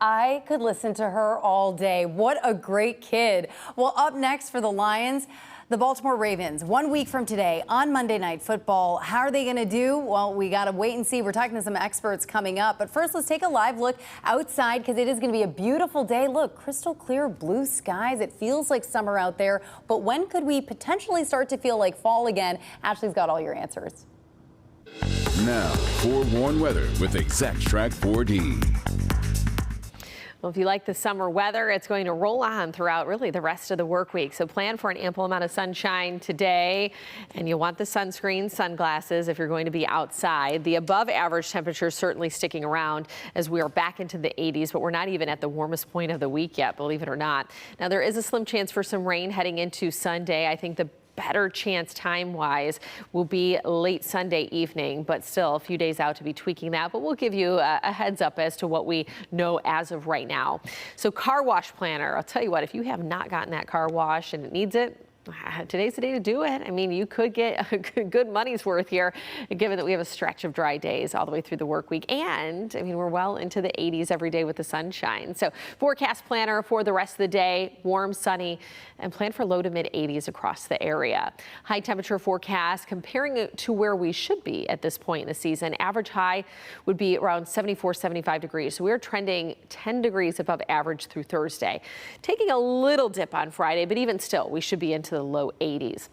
I could listen to her all day. What a great kid. Well, up next for the Lions, the Baltimore Ravens, 1 week from today on Monday Night Football. How are they going to do? Well, we got to wait and see. We're talking to some experts coming up. But first, let's take a live look outside because it is going to be a beautiful day. Look, crystal clear blue skies. It feels like summer out there. But when could we potentially start to feel like fall again? Ashley's got all your answers. Now, forewarned weather with Exact Track 4D. Well, if you like the summer weather, it's going to roll on throughout really the rest of the work week. So plan for an ample amount of sunshine today, and you'll want the sunscreen, sunglasses if you're going to be outside. The above average temperature certainly sticking around as we are back into the 80s, but we're not even at the warmest point of the week yet, believe it or not. Now, there is a slim chance for some rain heading into Sunday. I think the better chance time-wise will be late Sunday evening, but still a few days out to be tweaking that. But we'll give you a heads up as to what we know as of right now. So car wash planner, I'll tell you what, if you have not gotten that car wash and it needs it, today's the day to do it. I mean, you could get a good money's worth here, given that we have a stretch of dry days all the way through the work week. And I mean, we're well into the 80s every day with the sunshine. So forecast planner for the rest of the day, warm, sunny, and plan for low to mid 80s across the area. High temperature forecast comparing it to where we should be at this point in the season. Average high would be around 74, 75 degrees. So we're trending 10 degrees above average through Thursday. Taking a little dip on Friday, but even still, we should be into the low 80s.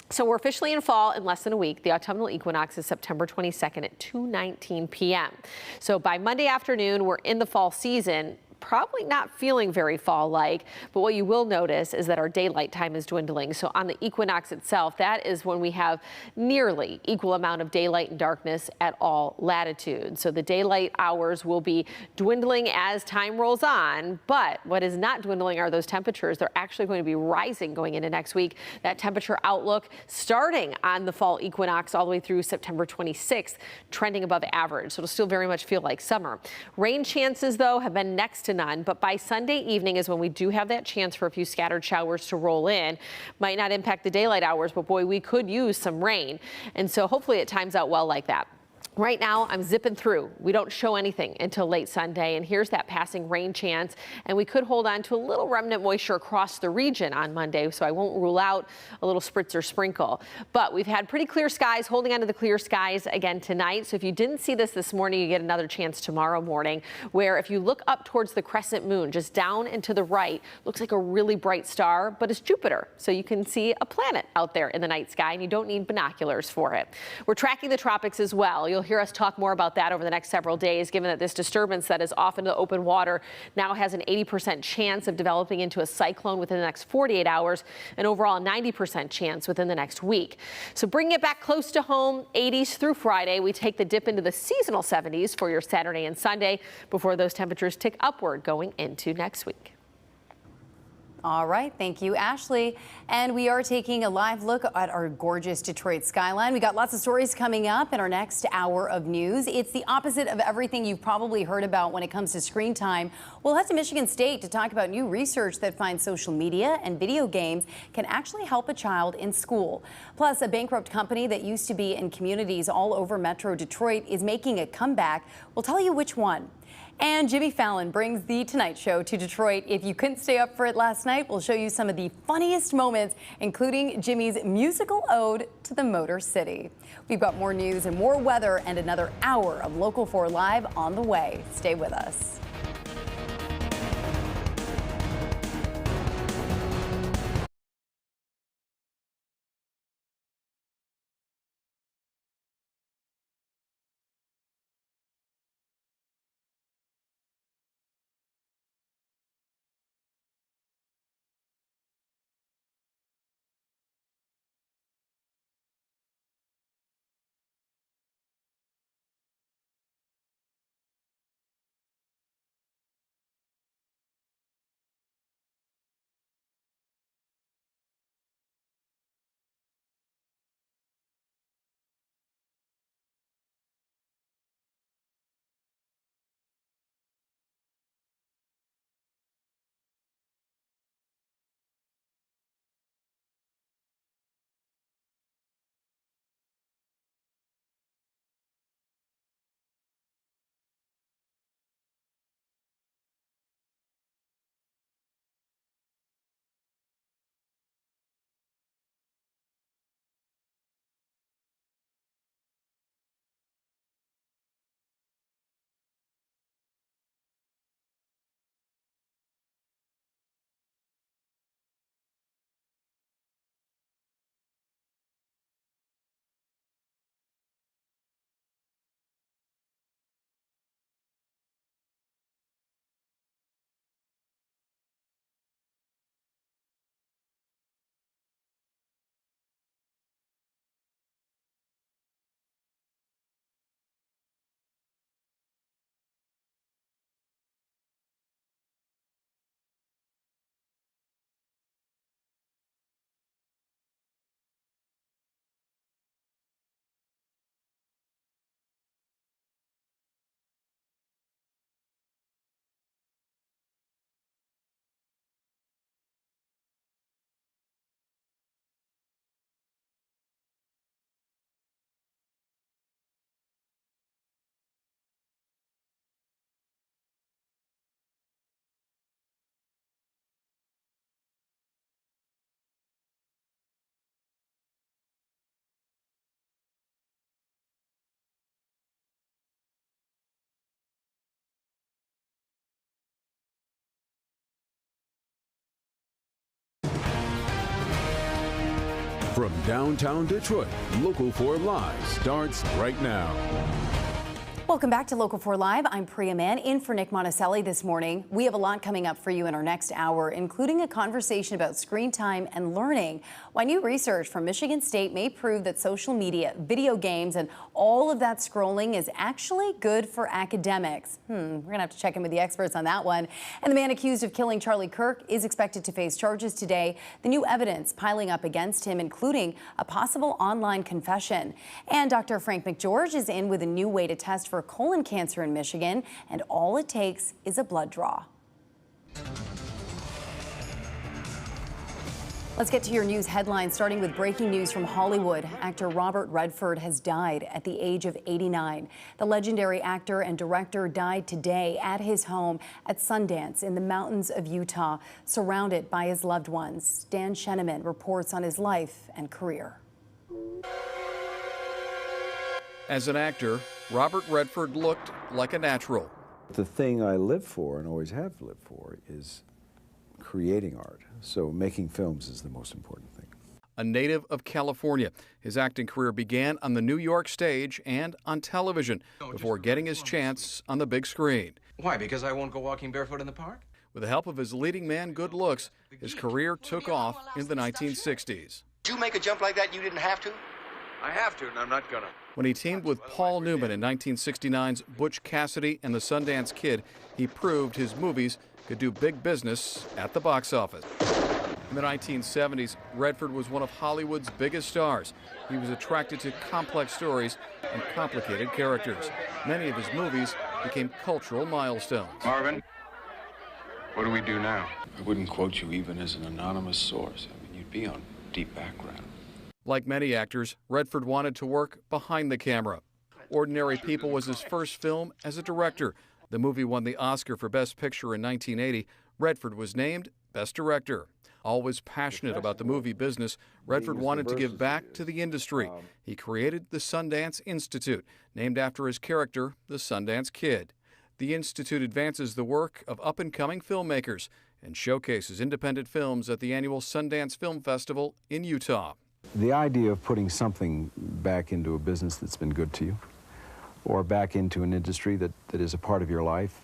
So we're officially in fall in less than a week. The autumnal equinox is September 22nd at 2:19 p.m. So by Monday afternoon, we're in the fall season. Probably not feeling very fall-like, but what you will notice is that our daylight time is dwindling. So on the equinox itself, that is when we have nearly equal amount of daylight and darkness at all latitudes. So the daylight hours will be dwindling as time rolls on, but what is not dwindling are those temperatures. They're actually going to be rising going into next week. That temperature outlook starting on the fall equinox all the way through September 26th, trending above average. So it'll still very much feel like summer. Rain chances, though, have been next to none, but by Sunday evening is when we do have that chance for a few scattered showers to roll in. Might not impact the daylight hours, but boy, we could use some rain. And so hopefully it times out well like that. Right now, I'm zipping through. We don't show anything until late Sunday, and here's that passing rain chance, and we could hold on to a little remnant moisture across the region on Monday, so I won't rule out a little spritz or sprinkle. But we've had pretty clear skies, holding on to the clear skies again tonight. So if you didn't see this morning, you get another chance tomorrow morning, where if you look up towards the crescent moon, just down and to the right, looks like a really bright star, but it's Jupiter. So you can see a planet out there in the night sky, and you don't need binoculars for it. We're tracking the tropics as well. You'll hear us talk more about that over the next several days, given that this disturbance that is off into open water now has an 80% chance of developing into a cyclone within the next 48 hours, and overall 90% chance within the next week. So bringing it back close to home, 80s through Friday. We take the dip into the seasonal 70s for your Saturday and Sunday before those temperatures tick upward going into next week. All right, thank you, Ashley. And we are taking a live look at our gorgeous Detroit skyline. We got lots of stories coming up in our next hour of news. It's the opposite of everything you've probably heard about when it comes to screen time. We'll head to Michigan State to talk about new research that finds social media and video games can actually help a child in school. Plus, a bankrupt company that used to be in communities all over Metro Detroit is making a comeback. We'll tell you which one. And Jimmy Fallon brings The Tonight Show to Detroit. If you couldn't stay up for it last night, we'll show you some of the funniest moments, including Jimmy's musical ode to the Motor City. We've got more news and more weather and another hour of Local 4 Live on the way. Stay with us. From downtown Detroit, Local 4 Live starts right now. Welcome back to Local 4 Live. I'm Priya Mann in for Nick Monticelli this morning. We have a lot coming up for you in our next hour, including a conversation about screen time and learning. Why new research from Michigan State may prove that social media, video games, and all of that scrolling is actually good for academics. We're going to have to check in with the experts on that one. And the man accused of killing Charlie Kirk is expected to face charges today. The new evidence piling up against him, including a possible online confession. And Dr. Frank McGeorge is in with a new way to test for colon cancer in Michigan, and all it takes is a blood draw. Let's get to your news headlines, starting with breaking news from Hollywood. Actor Robert Redford has died at the age of 89. The legendary actor and director died today at his home at Sundance in the mountains of Utah, surrounded by his loved ones. Dan Sheneman reports on his life and career. As an actor, Robert Redford looked like a natural. The thing I live for and always have lived for is creating art. So making films is the most important thing. a native of California. His acting career began on the New York stage and on television before getting his chance on the big screen. Why? Because I won't go walking barefoot in the park? With the help of his leading man, good looks, his career took off in the 1960s. Did you make a jump like that you didn't have to? I have to, and I'm not gonna. When he teamed with Paul Newman in 1969's Butch Cassidy and the Sundance Kid, he proved his movies could do big business at the box office. In the 1970s, Redford was one of Hollywood's biggest stars. He was attracted to complex stories and complicated characters. Many of his movies became cultural milestones. Marvin, what do we do now? I wouldn't quote you even as an anonymous source. I mean, you'd be on deep background. Like many actors, Redford wanted to work behind the camera. Ordinary People was his first film as a director. The movie won the Oscar for Best Picture in 1980. Redford was named Best Director. Always passionate about the movie business, Redford wanted to give back to the industry. He created the Sundance Institute, named after his character, the Sundance Kid. The Institute advances the work of up-and-coming filmmakers and showcases independent films at the annual Sundance Film Festival in Utah. The idea of putting something back into a business that's been good to you, or back into an industry that is a part of your life,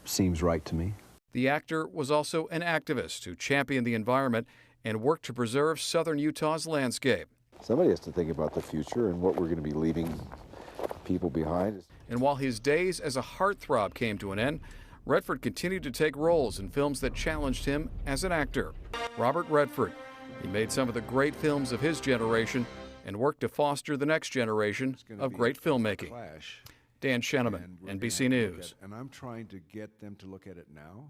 seems right to me. The actor was also an activist who championed the environment and worked to preserve southern Utah's landscape. Somebody has to think about the future and what we're going to be leaving people behind. And while his days as a heartthrob came to an end, Redford continued to take roles in films that challenged him as an actor. Robert Redford. He made some of the great films of his generation and worked to foster the next generation of great filmmaking. Dan Sheneman, NBC News. And I'm trying to get them to look at it now.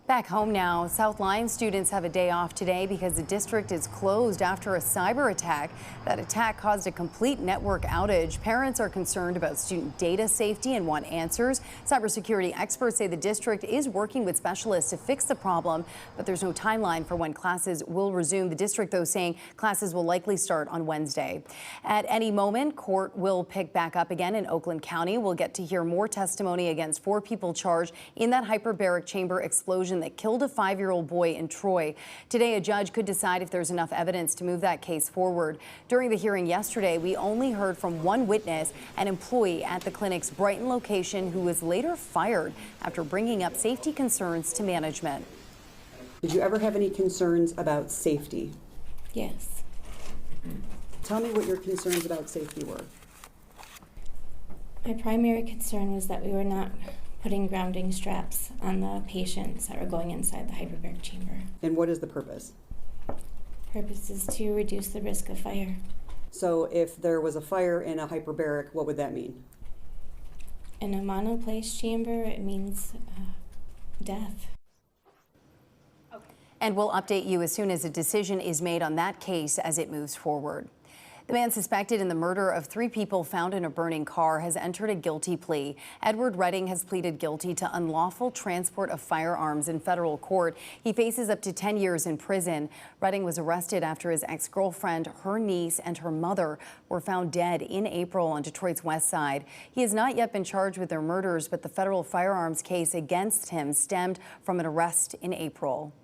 Back home now, South Lyon students have a day off today because the district is closed after a cyber attack. That attack caused a complete network outage. Parents are concerned about student data safety and want answers. Cybersecurity experts say the district is working with specialists to fix the problem, but there's no timeline for when classes will resume. The district, though, saying classes will likely start on Wednesday. At any moment, court will pick back up again in Oakland County. We'll get to hear more testimony against 4 people charged in that hyperbaric chamber explosion that killed a 5-year-old boy in Troy. Today, a judge could decide if there's enough evidence to move that case forward. During the hearing yesterday, we only heard from one witness, an employee at the clinic's Brighton location who was later fired after bringing up safety concerns to management. Did you ever have any concerns about safety? Yes. Tell me what your concerns about safety were. My primary concern was that we were not putting grounding straps on the patients that were going inside the hyperbaric chamber. And what is the purpose? Purpose is to reduce the risk of fire. So if there was a fire in a hyperbaric, what would that mean? In a monoplace chamber, it means death. And we'll update you as soon as a decision is made on that case as it moves forward. The man suspected in the murder of 3 people found in a burning car has entered a guilty plea. Edward Redding has pleaded guilty to unlawful transport of firearms in federal court. He faces up to 10 years in prison. Redding was arrested after his ex-girlfriend, her niece, and her mother were found dead in April on Detroit's west side. He has not yet been charged with their murders, but the federal firearms case against him stemmed from an arrest in April.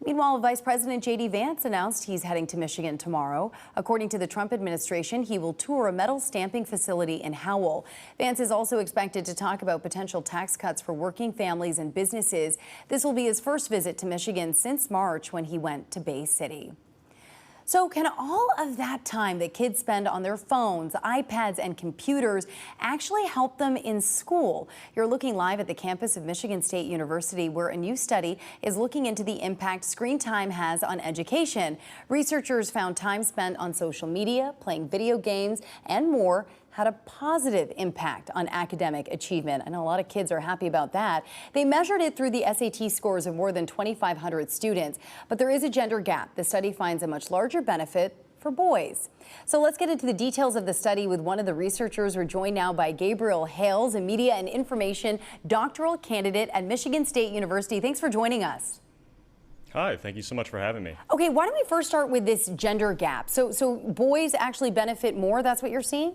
Meanwhile, Vice President J.D. Vance announced he's heading to Michigan tomorrow. According to the Trump administration, he will tour a metal stamping facility in Howell. Vance is also expected to talk about potential tax cuts for working families and businesses. This will be his first visit to Michigan since March when he went to Bay City. So can all of that time that kids spend on their phones, iPads, and computers actually help them in school? You're looking live at the campus of Michigan State University, where a new study is looking into the impact screen time has on education. Researchers found time spent on social media, playing video games, and more had a positive impact on academic achievement. I know a lot of kids are happy about that. They measured it through the SAT scores of more than 2,500 students, but there is a gender gap. The study finds a much larger benefit for boys. So let's get into the details of the study with one of the researchers. We're joined now by Gabriel Hales, a media and information doctoral candidate at Michigan State University. Thanks for joining us. Hi, thank you so much for having me. Okay, why don't we first start with this gender gap? So boys actually benefit more, that's what you're seeing?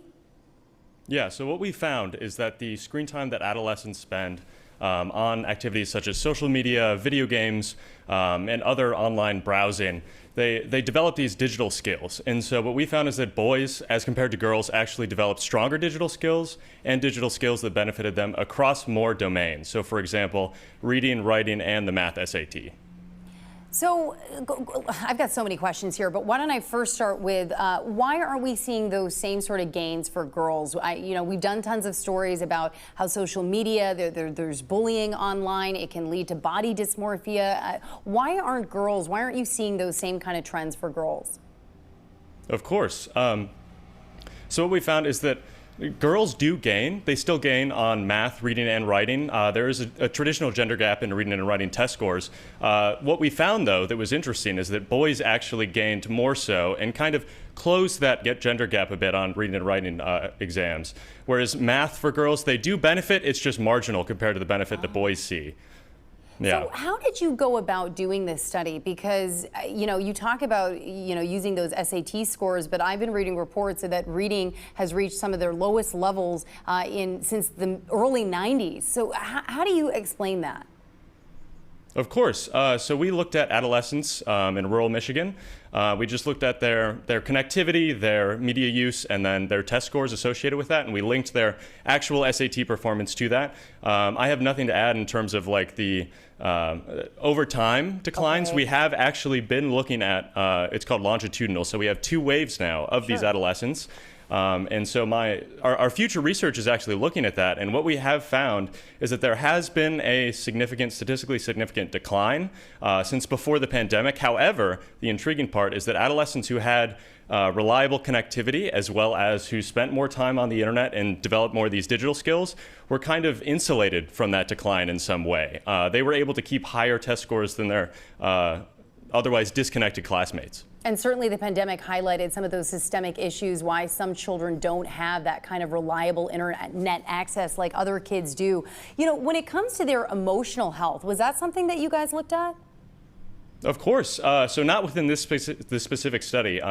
Yeah, so what we found is that the screen time that adolescents spend on activities such as social media, video games, and other online browsing, they develop these digital skills. And so what we found is that boys, as compared to girls, actually developed stronger digital skills and digital skills that benefited them across more domains. So for example, reading, writing, and the math SAT. So I've got so many questions here, but why don't I first start with why aren't we seeing those same sort of gains for girls? We've done tons of stories about how social media, there's bullying online, it can lead to body dysmorphia. Why aren't you seeing those same kind of trends for girls? Of course. So what we found is that girls do gain. They still gain on math, reading, and writing. There is a traditional gender gap in reading and writing test scores. What we found, though, that was interesting is that boys actually gained more so and kind of closed that gender gap a bit on reading and writing exams. Whereas math for girls, they do benefit. It's just marginal compared to the benefit that boys see. Yeah. So how did you go about doing this study? Because, you talk about, using those SAT scores, but I've been reading reports that reading has reached some of their lowest levels since the early 90s. So how do you explain that? Of course. So we looked at adolescents in rural Michigan. We just looked at their connectivity, their media use, and then their test scores associated with that, and we linked their actual SAT performance to that. I have nothing to add in terms of like the over time declines. We have actually been looking at, it's called longitudinal, so we have 2 waves now of these adolescents. And so our future research is actually looking at that, and what we have found is that there has been a statistically significant decline since before the pandemic. However, the intriguing part is that adolescents who had reliable connectivity, as well as who spent more time on the internet and developed more of these digital skills, were kind of insulated from that decline in some way. They were able to keep higher test scores than their otherwise disconnected classmates. And certainly the pandemic highlighted some of those systemic issues, why some children don't have that kind of reliable internet access like other kids do. When it comes to their emotional health, was that something that you guys looked at? Of course. So not within this specific study,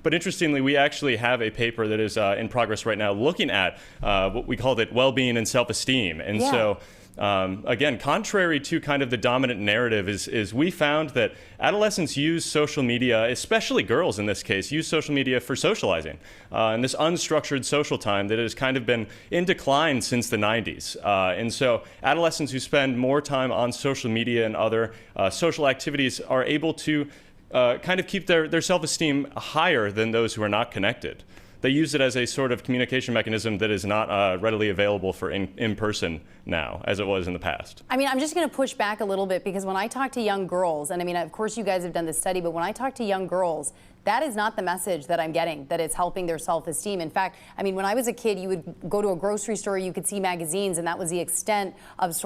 but interestingly, we actually have a paper that is in progress right now looking at what we called it well-being and self-esteem. And so again, contrary to kind of the dominant narrative is we found that adolescents use social media, especially girls in this case, use social media for socializing. And this unstructured social time that has kind of been in decline since the 90s. And so adolescents who spend more time on social media and other social activities are able to kind of keep their self-esteem higher than those who are not connected. They use it as a sort of communication mechanism that is not readily available for in-person now, as it was in the past. I'm just going to push back a little bit, because when I talk to young girls, and of course you guys have done this study, but when I talk to young girls, that is not the message that I'm getting, that it's helping their self-esteem. In fact, when I was a kid, you would go to a grocery store, you could see magazines, and that was the extent of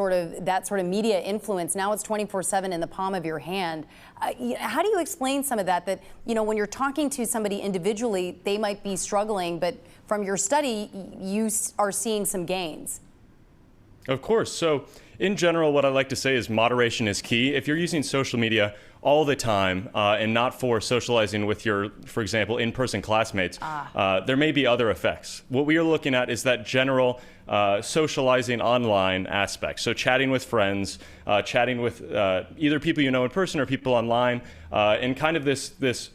that sort of media influence. Now it's 24/7 in the palm of your hand. How do you explain some of that, when you're talking to somebody individually, they might be struggling, but from your study, you are seeing some gains? Of course. So in general, what I like to say is moderation is key. If you're using social media all the time and not for socializing with your, for example, in-person classmates, there may be other effects. What we are looking at is that general socializing online aspect. So chatting with friends, chatting with either people you know in person or people online, and kind of this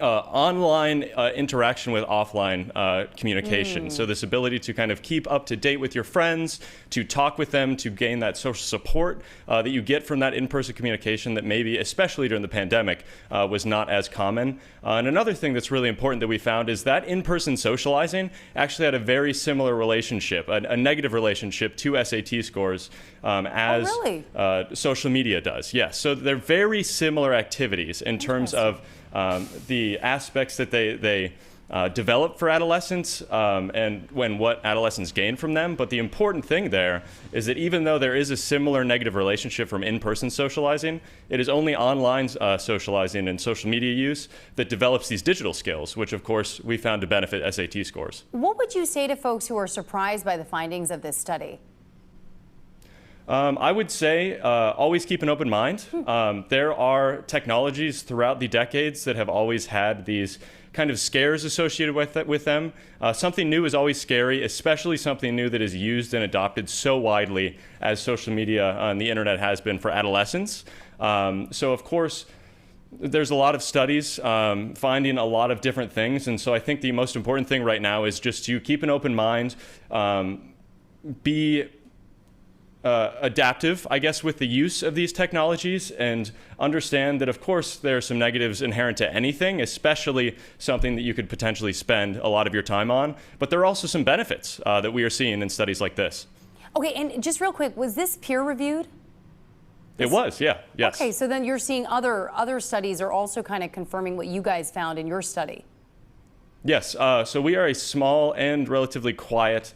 online interaction with offline communication. So this ability to kind of keep up to date with your friends, to talk with them, to gain that social support that you get from that in-person communication that maybe, especially during the pandemic, was not as common. And another thing that's really important that we found is that in-person socializing actually had a very similar relationship, a negative relationship to SAT scores as social media does. Yes, so they're very similar activities in terms of the aspects that they develop for adolescents and what adolescents gain from them. But the important thing there is that even though there is a similar negative relationship from in-person socializing, it is only online socializing and social media use that develops these digital skills, which of course we found to benefit SAT scores. What would you say to folks who are surprised by the findings of this study? I would say always keep an open mind. There are technologies throughout the decades that have always had these kind of scares associated with them. Something new is always scary, especially something new that is used and adopted so widely as social media and the internet has been for adolescents. So of course, there's a lot of studies finding a lot of different things. And so I think the most important thing right now is just to keep an open mind, be adaptive, I guess, with the use of these technologies, and understand that, of course, there are some negatives inherent to anything, especially something that you could potentially spend a lot of your time on. But there are also some benefits that we are seeing in studies like this. Okay, and just real quick, was this peer-reviewed? It was, yeah, yes. Okay, so then you're seeing other studies are also kind of confirming what you guys found in your study. Yes, so we are a small and relatively quiet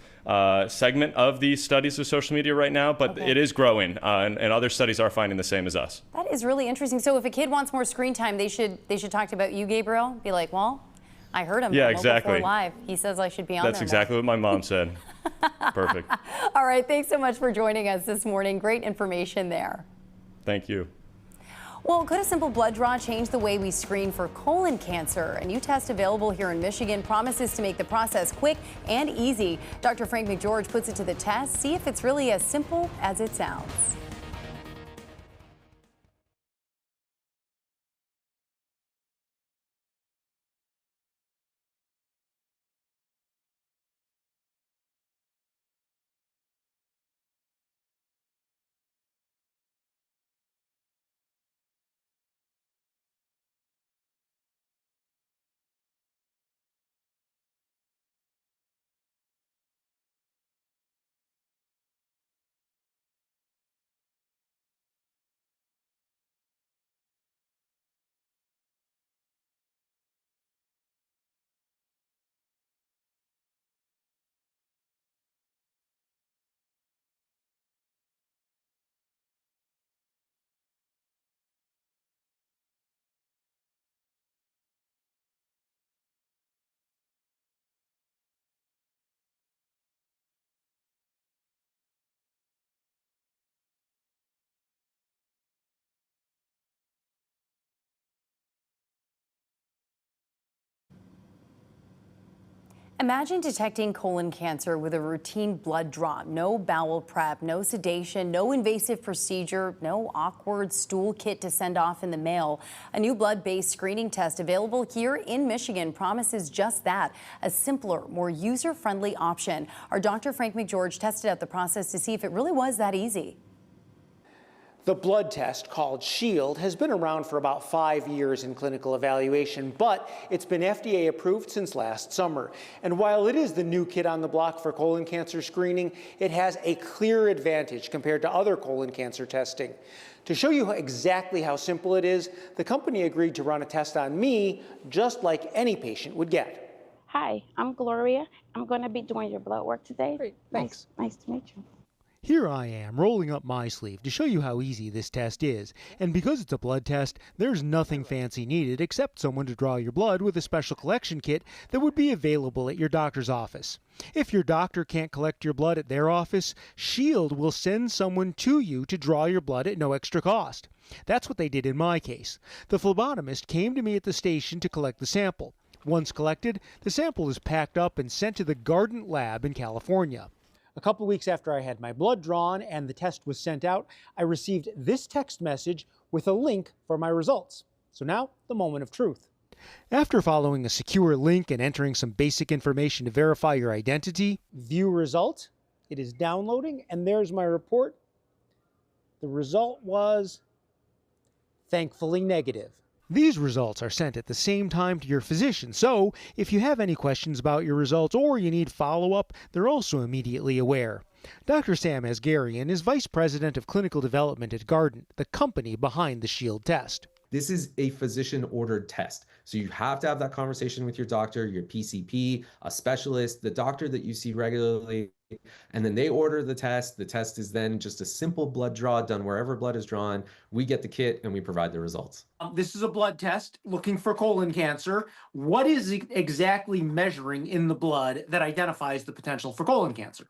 segment of these studies of social media right now, but it is growing, and other studies are finding the same as us. That is really interesting. So if a kid wants more screen time, they should talk about you, Gabriel. Be like, well, I heard him. Yeah, on Mobile exactly. 4 Live. He says I should be on That's there. exactly what my mom said. Perfect. All right, thanks so much for joining us this morning. Great information there. Thank you. Well, could a simple blood draw change the way we screen for colon cancer? A new test available here in Michigan promises to make the process quick and easy. Dr. Frank McGeorge puts it to the test. See if it's really as simple as it sounds. Imagine detecting colon cancer with a routine blood draw. No bowel prep, no sedation, no invasive procedure, no awkward stool kit to send off in the mail. A new blood-based screening test available here in Michigan promises just that, a simpler, more user-friendly option. Our Dr. Frank McGeorge tested out the process to see if it really was that easy. The blood test, called SHIELD, has been around for about 5 years in clinical evaluation, but it's been FDA approved since last summer. And while it is the new kid on the block for colon cancer screening, it has a clear advantage compared to other colon cancer testing. To show you exactly how simple it is, the company agreed to run a test on me, just like any patient would get. Hi, I'm Gloria. I'm going to be doing your blood work today. Great, thanks. Nice to meet you. Here I am, rolling up my sleeve to show you how easy this test is. And because it's a blood test, there's nothing fancy needed except someone to draw your blood with a special collection kit that would be available at your doctor's office. If your doctor can't collect your blood at their office, SHIELD will send someone to you to draw your blood at no extra cost. That's what they did in my case. The phlebotomist came to me at the station to collect the sample. Once collected, the sample is packed up and sent to the Gardent lab in California. A couple weeks after I had my blood drawn and the test was sent out, I received this text message with a link for my results. So now, the moment of truth. After following a secure link and entering some basic information to verify your identity, view result, it is downloading, and there's my report. The result was thankfully negative. These results are sent at the same time to your physician, so if you have any questions about your results or you need follow-up, they're also immediately aware. Dr. Sam Asgharian is Vice President of Clinical Development at Gardent, the company behind the SHIELD test. This is a physician-ordered test. So you have to have that conversation with your doctor, your PCP, a specialist, the doctor that you see regularly, and then they order the test. The test is then just a simple blood draw done wherever blood is drawn. We get the kit and we provide the results. This is a blood test looking for colon cancer. What is it exactly measuring in the blood that identifies the potential for colon cancer?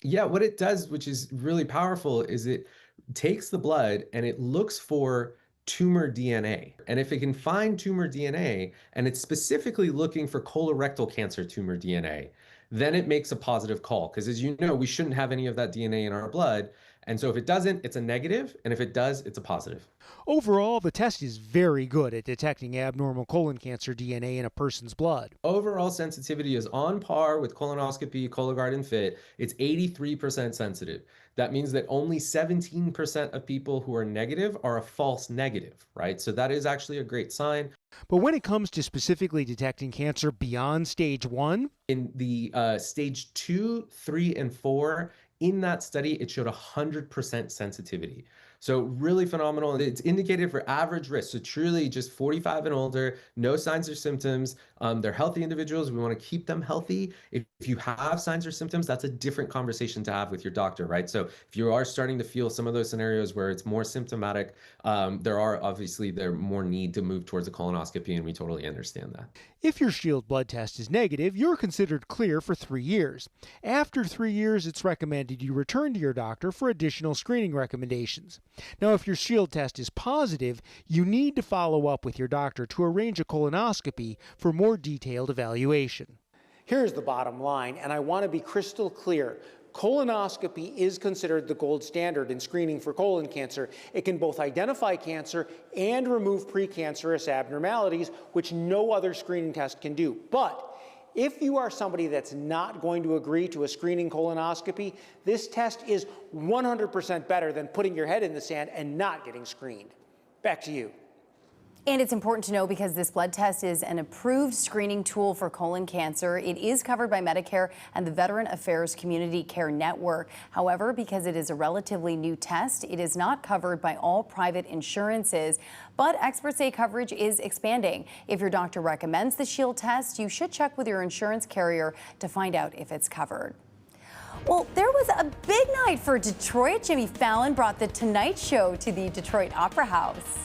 Yeah, what it does, which is really powerful, is it takes the blood and it looks for tumor DNA. And if it can find tumor DNA, and it's specifically looking for colorectal cancer tumor DNA, then it makes a positive call. Because as you know, we shouldn't have any of that DNA in our blood. And so if it doesn't, it's a negative. And if it does, it's a positive. Overall, the test is very good at detecting abnormal colon cancer DNA in a person's blood. Overall sensitivity is on par with colonoscopy, Cologuard, and FIT. It's 83% sensitive. That means that only 17% of people who are negative are a false negative, right? So that is actually a great sign. But when it comes to specifically detecting cancer beyond stage 1, in the stage 2, 3, and 4, in that study, it showed 100% sensitivity. So really phenomenal. It's indicated for average risk. So truly just 45 and older, no signs or symptoms. They're healthy individuals. We want to keep them healthy. If you have signs or symptoms, that's a different conversation to have with your doctor, right? So if you are starting to feel some of those scenarios where it's more symptomatic, there more need to move towards a colonoscopy, and we totally understand that. if your Shield blood test is negative, you're considered clear for 3 years. After 3 years, it's recommended you return to your doctor for additional screening recommendations. Now, if your Shield test is positive, you need to follow up with your doctor to arrange a colonoscopy for more detailed evaluation. Here's the bottom line, and I want to be crystal clear. Colonoscopy is considered the gold standard in screening for colon cancer. It can both identify cancer and remove precancerous abnormalities, which no other screening test can do. But if you are somebody that's not going to agree to a screening colonoscopy, this test is 100% better than putting your head in the sand and not getting screened. Back to you. And it's important to know because this blood test is an approved screening tool for colon cancer. It is covered by Medicare and the Veteran Affairs Community Care Network. However, because it is a relatively new test, it is not covered by all private insurances. But experts say coverage is expanding. If your doctor recommends the Shield test, you should check with your insurance carrier to find out if it's covered. Well, there was a big night for Detroit. Jimmy Fallon brought The Tonight Show to the Detroit Opera House.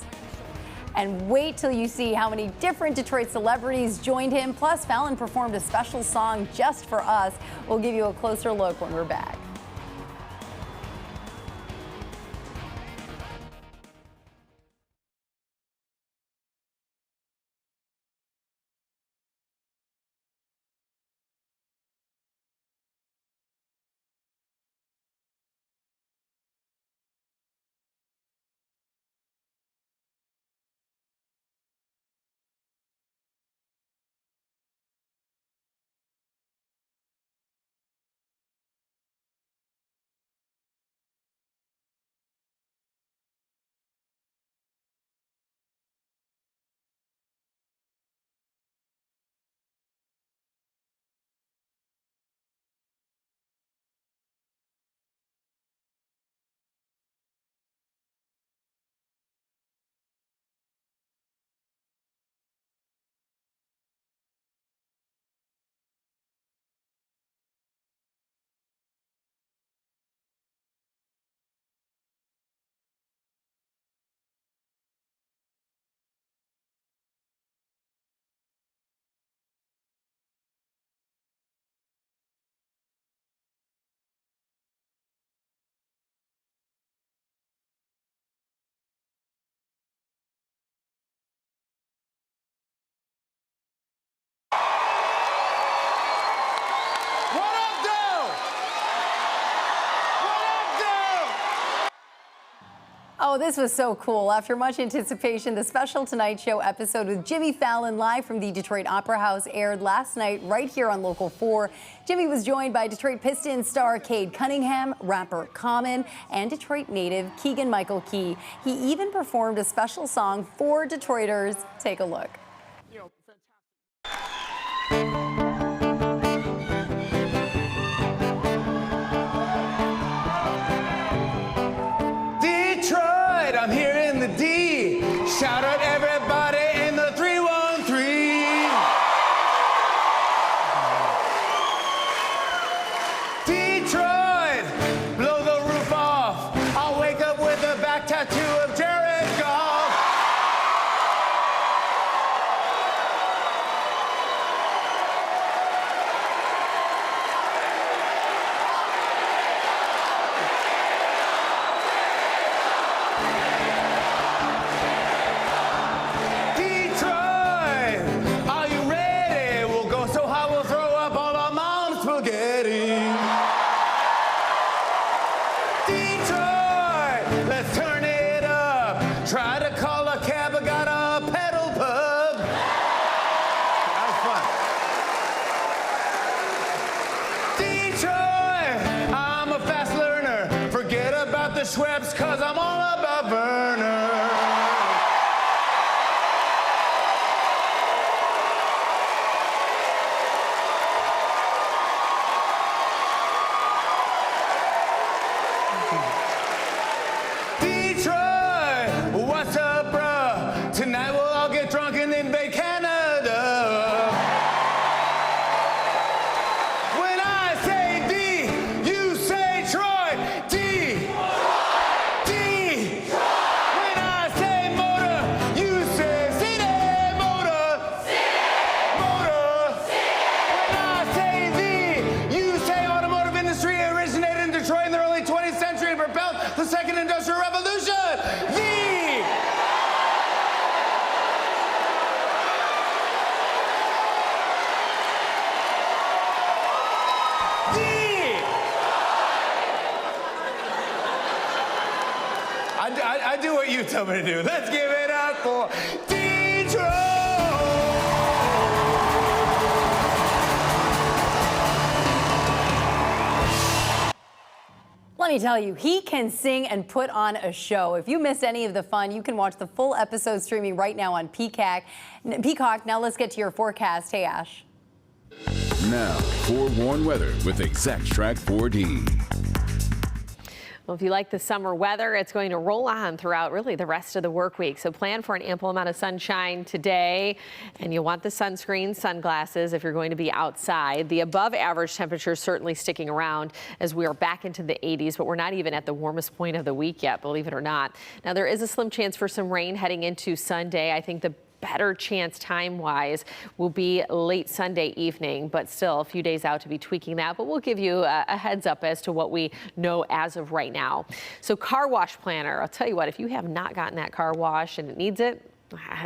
And wait till you see how many different Detroit celebrities joined him. Plus, Fallon performed a special song just for us. We'll give you a closer look when we're back. Oh, this was so cool. After much anticipation, the special Tonight Show episode with Jimmy Fallon live from the Detroit Opera House aired last night right here on Local 4. Jimmy was joined by Detroit Pistons star Cade Cunningham, rapper Common, and Detroit native Keegan-Michael Key. He even performed a special song for Detroiters. Take a look. I'm here in the D. Shout out everybody in the 313. Detroit, blow the roof off. I'll wake up with a back tattoo of Jared Goff. Schweppes, cause I'm all about Werner. Detroit, what's up, bruh? Tonight we'll all get drunk and invade Canada. When I say D, you say Troy. D. D. When I say motor, you say city. Motor. Motor. When I say the, you say automotive industry originated in Detroit in the early 20th century and propelled the second industrial revolution. I do what you tell me to do. Let's give it up for Detroit. Let me tell you, he can sing and put on a show. If you missed any of the fun, you can watch the full episode streaming right now on Peacock. Now let's get to your forecast. Hey, Ash. Now, forewarned weather with Exact Track 4D. Well, if you like the summer weather, it's going to roll on throughout really the rest of the work week. So plan for an ample amount of sunshine today, and you'll want the sunscreen, sunglasses if you're going to be outside. The above average temperature is certainly sticking around as we are back into the 80s, but we're not even at the warmest point of the week yet, believe it or not. Now, there is a slim chance for some rain heading into Sunday. I think the better chance time-wise will be late Sunday evening, but still a few days out to be tweaking that. But we'll give you a heads up as to what we know as of right now. So car wash planner, I'll tell you what, if you have not gotten that car wash and it needs it,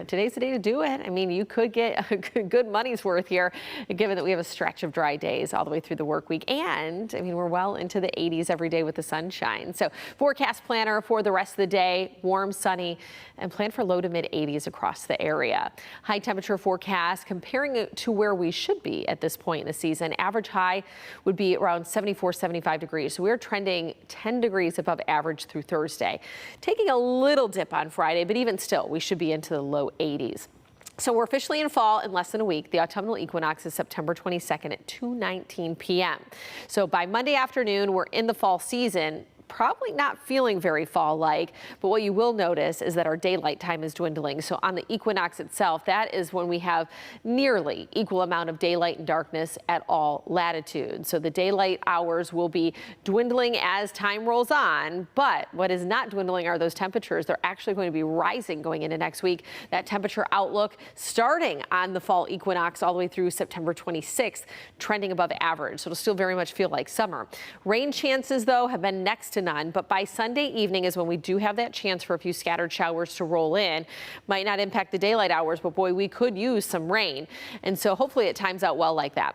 today's the day to do it. I mean, you could get a good money's worth here, given that we have a stretch of dry days all the way through the work week. And I mean, we're well into the 80s every day with the sunshine. So forecast planner for the rest of the day, warm, sunny, and plan for low to mid 80s across the area. High temperature forecast, comparing it to where we should be at this point in the season. Average high would be around 74, 75 degrees. So we're trending 10 degrees above average through Thursday. Taking a little dip on Friday, but even still, we should be into the low 80s. So we're officially in fall in less than a week. The autumnal equinox is September 22nd at 2:19 p.m. So by Monday afternoon, we're in the fall season. Probably not feeling very fall-like, but what you will notice is that our daylight time is dwindling. So on the equinox itself, that is when we have nearly equal amount of daylight and darkness at all latitudes. So the daylight hours will be dwindling as time rolls on, but what is not dwindling are those temperatures. They're actually going to be rising going into next week. That temperature outlook starting on the fall equinox all the way through September 26th, trending above average. So it'll still very much feel like summer. Rain chances, though, have been next to none, but by Sunday evening is when we do have that chance for a few scattered showers to roll in. Might not impact the daylight hours, but boy, we could use some rain. And so hopefully it times out well like that.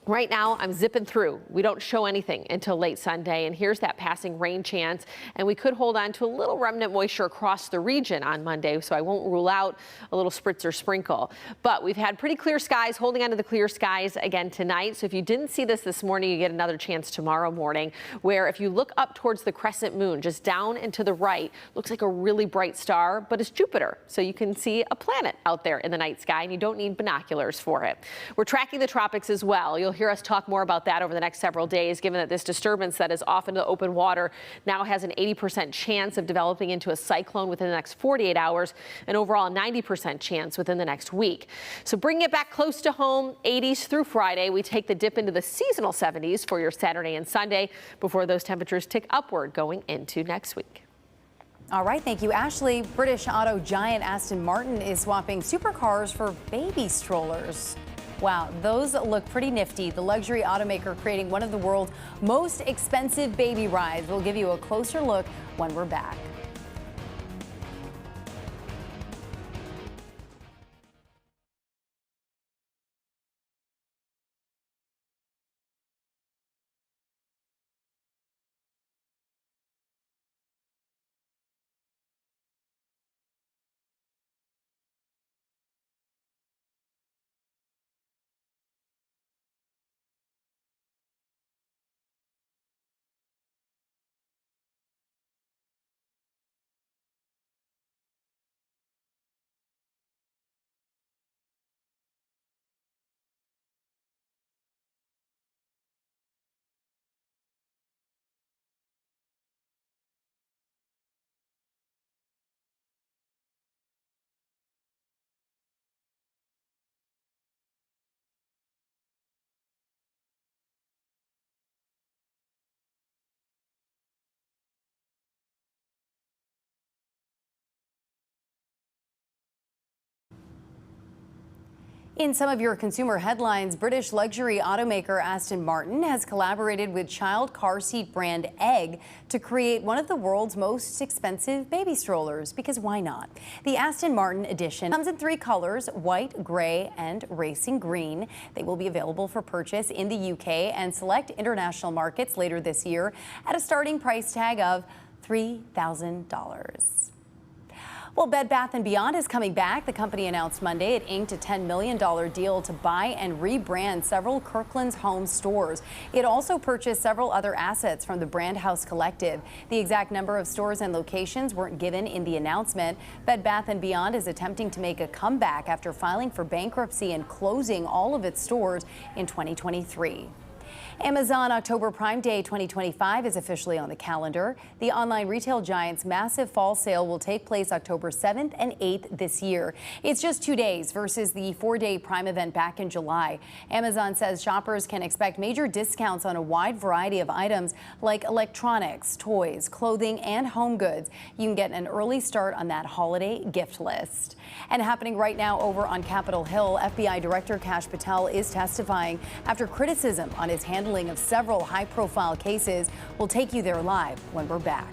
Right now, I'm zipping through. We don't show anything until late Sunday, and here's that passing rain chance. And we could hold on to a little remnant moisture across the region on Monday, so I won't rule out a little spritz or sprinkle. But we've had pretty clear skies, holding on to the clear skies again tonight. So if you didn't see this morning, you get another chance tomorrow morning, where if you look up towards the crescent moon, just down and to the right, looks like a really bright star, but it's Jupiter. So you can see a planet out there in the night sky, and you don't need binoculars for it. We're tracking the tropics as well. You'll hear us talk more about that over the next several days, given that this disturbance that is off into the open water now has an 80% chance of developing into a cyclone within the next 48 hours, and overall a 90% chance within the next week. So bringing it back close to home, 80s through Friday. We take the dip into the seasonal 70s for your Saturday and Sunday before those temperatures tick upward going into next week. All right, thank you, Ashley. British auto giant Aston Martin is swapping supercars for baby strollers. Wow, those look pretty nifty. The luxury automaker creating one of the world's most expensive baby rides. We'll give you a closer look when we're back. In some of your consumer headlines, British luxury automaker Aston Martin has collaborated with child car seat brand Egg to create one of the world's most expensive baby strollers, because why not? The Aston Martin edition comes in 3 colors, white, gray, and racing green. They will be available for purchase in the UK and select international markets later this year at a starting price tag of $3,000. Well, Bed Bath & Beyond is coming back. The company announced Monday it inked a $10 million deal to buy and rebrand several Kirkland's Home stores. It also purchased several other assets from the Brand House Collective. The exact number of stores and locations weren't given in the announcement. Bed Bath & Beyond is attempting to make a comeback after filing for bankruptcy and closing all of its stores in 2023. Amazon October Prime Day 2025 is officially on the calendar. The online retail giant's massive fall sale will take place October 7th and 8th this year. It's just 2 days versus the 4-day Prime event back in July. Amazon says shoppers can expect major discounts on a wide variety of items like electronics, toys, clothing, and home goods. You can get an early start on that holiday gift list. And happening right now over on Capitol Hill, FBI Director Kash Patel is testifying after criticism on his handling of several high-profile cases. We'll take you there live when we're back.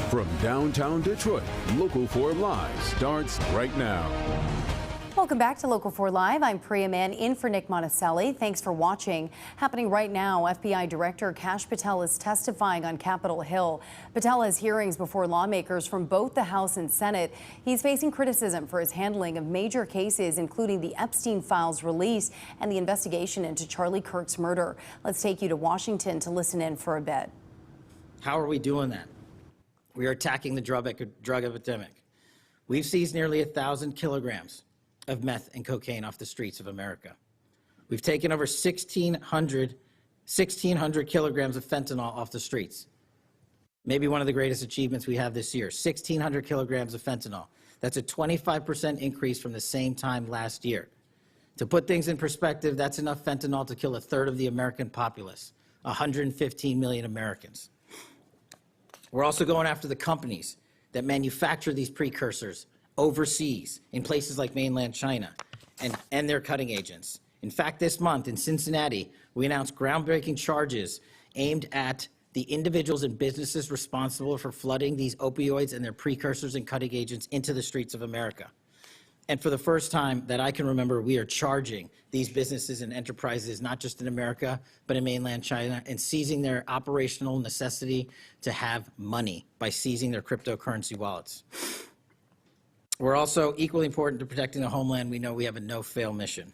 From downtown Detroit, Local 4 Live starts right now. Welcome back to Local 4 Live. I'm Priya Mann in for Nick Monticelli. Thanks for watching. Happening right now, FBI Director Kash Patel is testifying on Capitol Hill. Patel has hearings before lawmakers from both the House and Senate. He's facing criticism for his handling of major cases, including the Epstein files release and the investigation into Charlie Kirk's murder. Let's take you to Washington to listen in for a bit. How are we doing that? We are attacking the drug epidemic. We've seized nearly 1,000 kilograms of meth and cocaine off the streets of America. We've taken over 1,600 kilograms of fentanyl off the streets. Maybe one of the greatest achievements we have this year, 1,600 kilograms of fentanyl. That's a 25% increase from the same time last year. To put things in perspective, that's enough fentanyl to kill 1/3 of the American populace, 115 million Americans. We're also going after the companies that manufacture these precursors overseas in places like mainland China and their cutting agents. In fact, this month in Cincinnati, we announced groundbreaking charges aimed at the individuals and businesses responsible for flooding these opioids and their precursors and cutting agents into the streets of America. And for the first time that I can remember, we are charging these businesses and enterprises, not just in America, but in mainland China, and seizing their operational necessity to have money by seizing their cryptocurrency wallets. We're also equally important to protecting the homeland. We know we have a no-fail mission.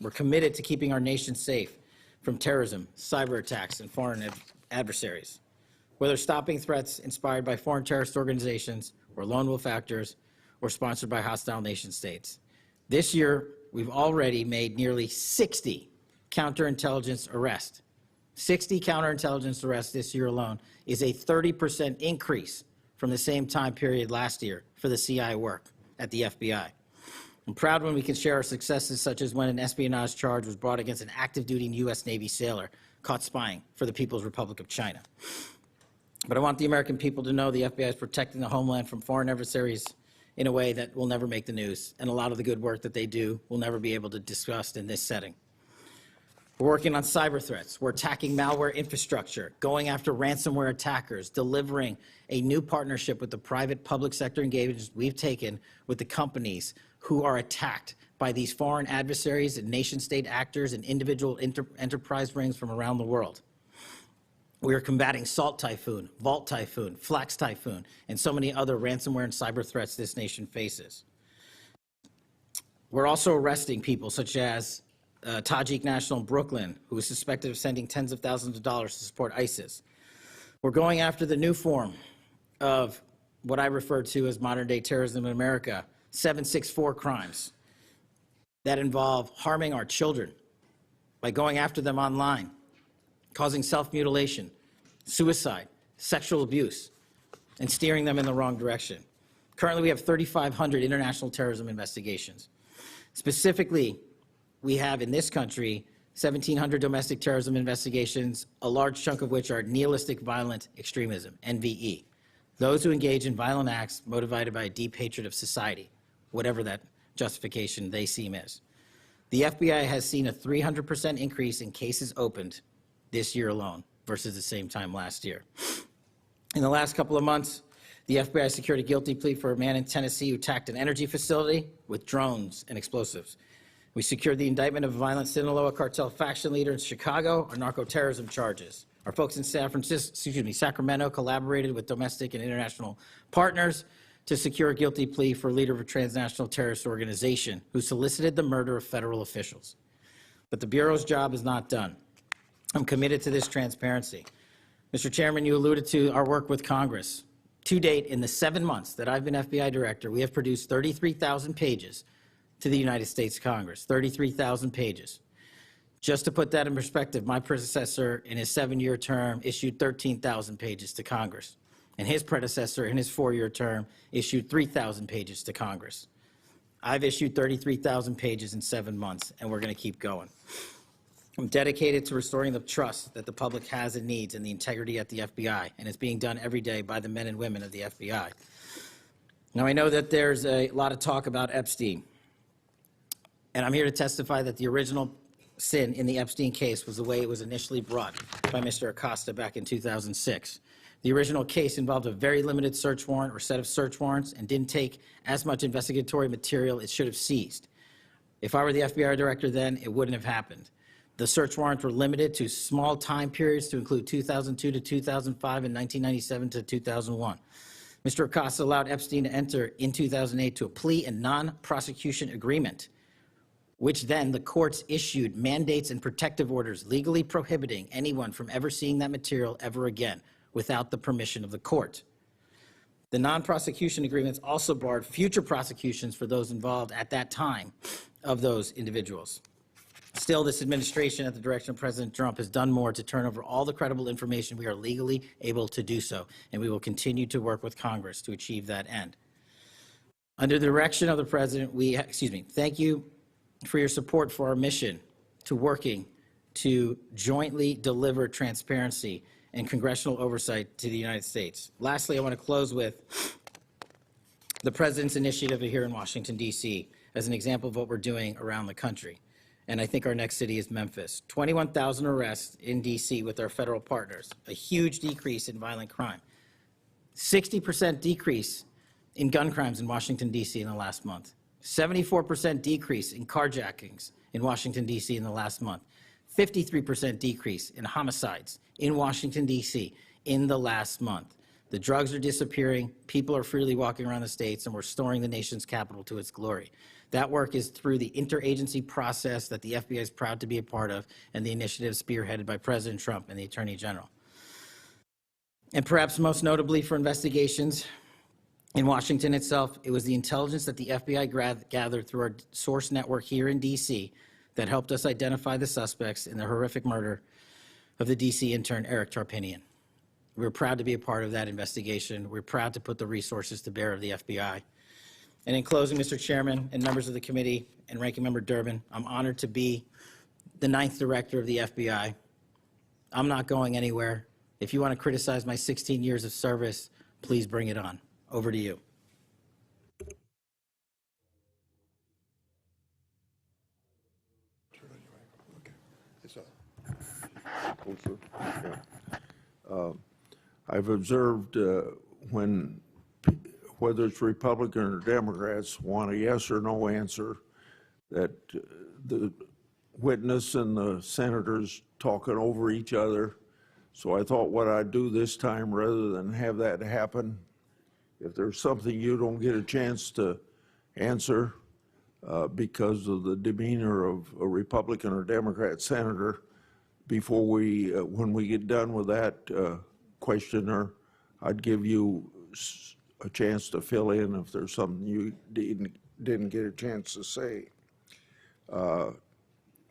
We're committed to keeping our nation safe from terrorism, cyber attacks, and foreign adversaries. Whether stopping threats inspired by foreign terrorist organizations or lone wolf actors, or sponsored by hostile nation states. This year, we've already made nearly 60 counterintelligence arrests. 60 counterintelligence arrests this year alone is a 30% increase from the same time period last year for the CI work at the FBI. I'm proud when we can share our successes, such as when an espionage charge was brought against an active-duty U.S. Navy sailor caught spying for the People's Republic of China. But I want the American people to know the FBI is protecting the homeland from foreign adversaries in a way that will never make the news, and a lot of the good work that they do will never be able to discuss in this setting. We're working on cyber threats. We're attacking malware infrastructure, going after ransomware attackers, delivering a new partnership with the private public sector engagements we've taken with the companies who are attacked by these foreign adversaries and nation-state actors and individual enterprise rings from around the world. We are combating Salt Typhoon, Vault Typhoon, Flax Typhoon, and so many other ransomware and cyber threats this nation faces. We're also arresting people such as Tajik national in Brooklyn, who is suspected of sending tens of thousands of dollars to support ISIS. We're going after the new form of what I refer to as modern-day terrorism in America, 764 crimes that involve harming our children by going after them online, causing self-mutilation, suicide, sexual abuse, and steering them in the wrong direction. Currently, we have 3,500 international terrorism investigations. Specifically, we have in this country 1,700 domestic terrorism investigations, a large chunk of which are nihilistic violent extremism, NVE. Those who engage in violent acts motivated by a deep hatred of society, whatever that justification they seem is. The FBI has seen a 300% increase in cases opened this year alone versus the same time last year. In the last couple of months, the FBI secured a guilty plea for a man in Tennessee who attacked an energy facility with drones and explosives. We secured the indictment of a violent Sinaloa cartel faction leader in Chicago on narco-terrorism charges. Our folks in Sacramento collaborated with domestic and international partners to secure a guilty plea for a leader of a transnational terrorist organization who solicited the murder of federal officials. But the Bureau's job is not done. I'm committed to this transparency. Mr. Chairman, you alluded to our work with Congress. To date, in the 7 months that I've been FBI director, we have produced 33,000 pages to the United States Congress, 33,000 pages. Just to put that in perspective, my predecessor in his 7-year term issued 13,000 pages to Congress, and his predecessor in his 4-year term issued 3,000 pages to Congress. I've issued 33,000 pages in 7 months, and we're going to keep going. I'm dedicated to restoring the trust that the public has and needs in the integrity at the FBI, and it's being done every day by the men and women of the FBI. Now, I know that there's a lot of talk about Epstein, and I'm here to testify that the original sin in the Epstein case was the way it was initially brought by Mr. Acosta back in 2006. The original case involved a very limited search warrant or set of search warrants and didn't take as much investigatory material it should have seized. If I were the FBI director then, it wouldn't have happened. The search warrants were limited to small time periods to include 2002 to 2005 and 1997 to 2001. Mr. Acosta allowed Epstein to enter in 2008 to a plea and non-prosecution agreement, which then the courts issued mandates and protective orders legally prohibiting anyone from ever seeing that material ever again without the permission of the court. The non-prosecution agreements also barred future prosecutions for those involved at that time of those individuals. Still, this administration, at the direction of President Trump, has done more to turn over all the credible information we are legally able to do so, and we will continue to work with Congress to achieve that end. Under the direction of the President, thank you for your support for our mission to working to jointly deliver transparency and congressional oversight to the United States. Lastly, I want to close with the President's initiative here in Washington, D.C. as an example of what we're doing around the country. And I think our next city is Memphis. 21,000 arrests in D.C. with our federal partners, a huge decrease in violent crime, 60% decrease in gun crimes in Washington, D.C. in the last month, 74% decrease in carjackings in Washington, D.C. in the last month, 53% decrease in homicides in Washington, D.C. in the last month. The drugs are disappearing, people are freely walking around the states, and we're restoring the nation's capital to its glory. That work is through the interagency process that the FBI is proud to be a part of, and the initiative spearheaded by President Trump and the Attorney General. And perhaps most notably for investigations in Washington itself, it was the intelligence that the FBI gathered through our source network here in D.C. that helped us identify the suspects in the horrific murder of the D.C. intern Eric Tarpinian. We're proud to be a part of that investigation. We're proud to put the resources to bear of the FBI. And in closing, Mr. Chairman and members of the committee and Ranking Member Durbin, I'm honored to be the 9th director of the FBI. I'm not going anywhere. If you want to criticize my 16 years of service, please bring it on. Over to you. I've observed when, whether it's Republican or Democrats, want a yes or no answer, that the witness and the senators talking over each other. So I thought what I'd do this time, rather than have that happen, if there's something you don't get a chance to answer because of the demeanor of a Republican or Democrat senator, before we, when we get done with that questioner, I'd give you a chance to fill in if there's something you didn't get a chance to say.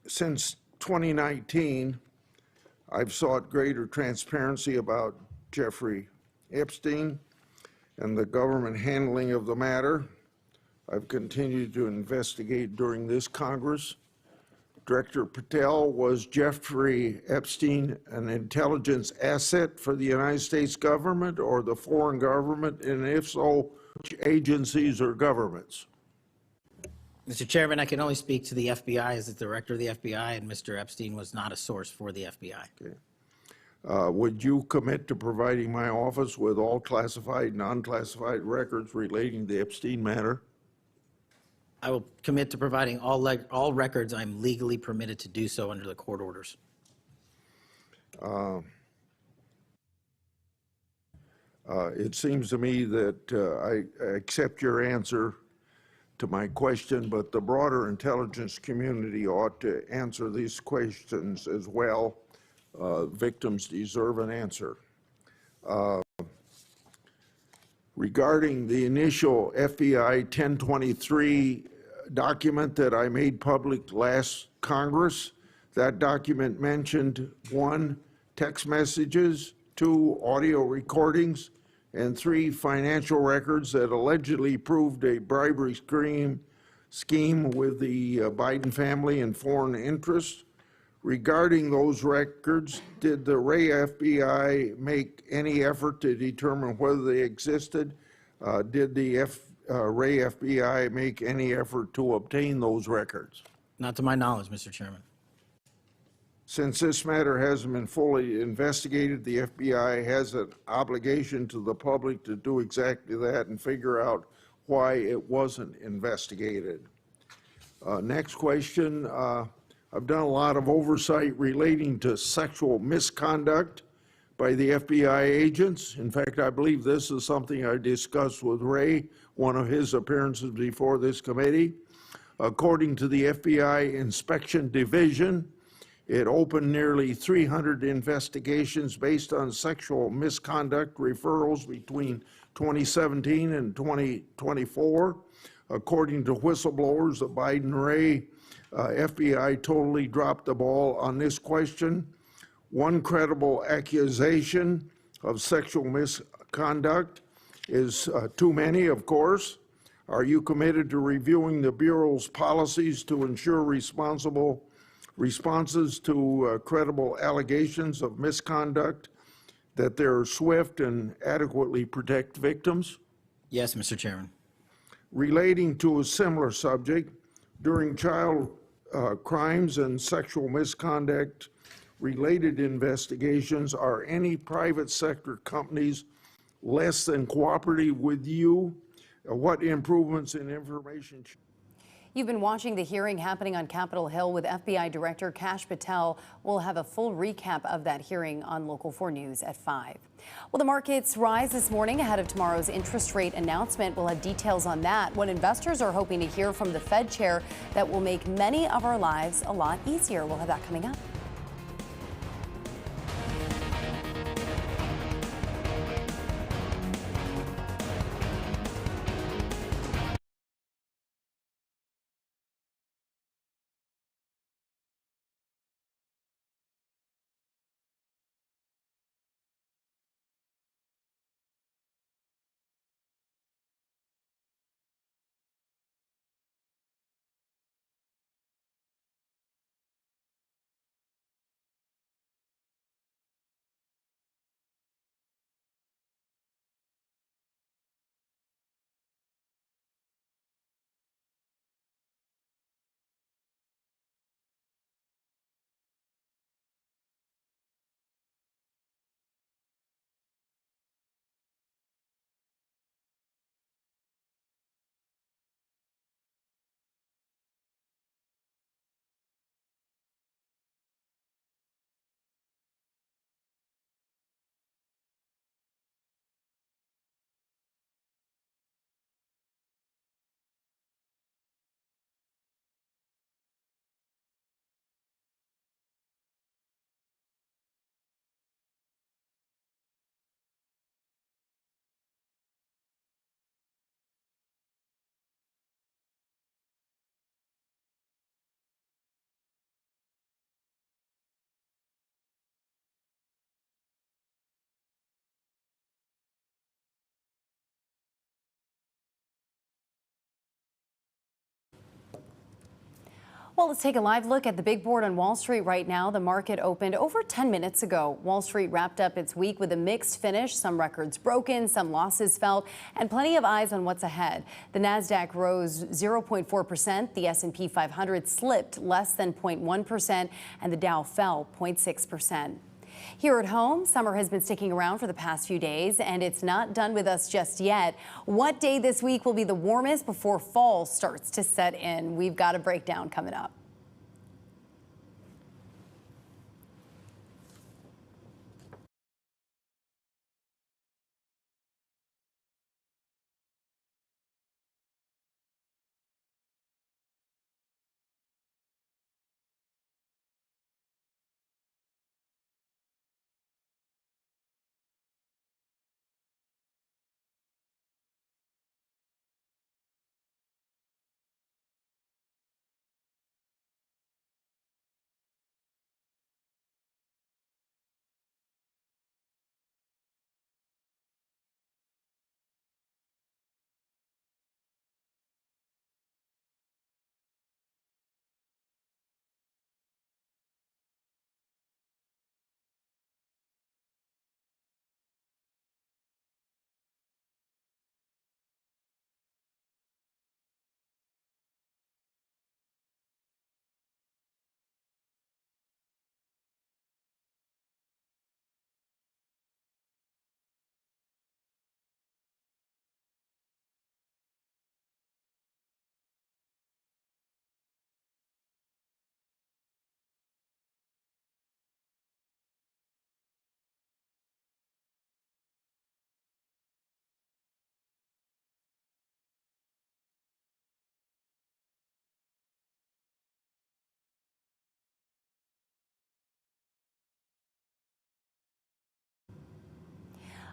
Since 2019, I've sought greater transparency about Jeffrey Epstein and the government handling of the matter. I've continued to investigate during this Congress. Director Patel, was Jeffrey Epstein an intelligence asset for the United States government or the foreign government? And if so, which agencies or governments? Mr. Chairman, I can only speak to the FBI as the director of the FBI, and Mr. Epstein was not a source for the FBI. Okay. Would you commit to providing my office with all classified, non-classified records relating to the Epstein matter? I will commit to providing all records I'm legally permitted to do so under the court orders. It seems to me that I accept your answer to my question, but the broader intelligence community ought to answer these questions as well. Victims deserve an answer. Regarding the initial FBI 1023 document that I made public last Congress, that document mentioned 1, text messages, 2, audio recordings, and 3, financial records that allegedly proved a bribery scheme with the Biden family and foreign interests. Regarding those records, did the Ray FBI make any effort to determine whether they existed? Did the Ray FBI make any effort to obtain those records? Not to my knowledge, Mr. Chairman. Since this matter hasn't been fully investigated, the FBI has an obligation to the public to do exactly that and figure out why it wasn't investigated. Next question. I've done a lot of oversight relating to sexual misconduct by the FBI agents. In fact, I believe this is something I discussed with Ray, one of his appearances before this committee. According to the FBI Inspection Division, it opened nearly 300 investigations based on sexual misconduct referrals between 2017 and 2024. According to whistleblowers, the Biden-Ray FBI totally dropped the ball on this question. One credible accusation of sexual misconduct is too many, of course. Are you committed to reviewing the Bureau's policies to ensure responsible responses to credible allegations of misconduct, that they're swift and adequately protect victims? Yes, Mr. Chairman. Relating to a similar subject, during child crimes and sexual misconduct related investigations, are any private sector companies less than cooperative with you? What improvements in information? You've been watching the hearing happening on Capitol Hill with FBI Director Kash Patel. We'll have a full recap of that hearing on Local 4 News at 5. Well, the markets rise this morning ahead of tomorrow's interest rate announcement. We'll have details on that. What investors are hoping to hear from the Fed chair that will make many of our lives a lot easier. We'll have that coming up. Well, let's take a live look at the big board on Wall Street right now. The market opened over 10 minutes ago. Wall Street wrapped up its week with a mixed finish. Some records broken, some losses felt, and plenty of eyes on what's ahead. The Nasdaq rose 0.4%. The S&P 500 slipped less than 0.1%, and the Dow fell 0.6%. Here at home, summer has been sticking around for the past few days, and it's not done with us just yet. What day this week will be the warmest before fall starts to set in? We've got a breakdown coming up.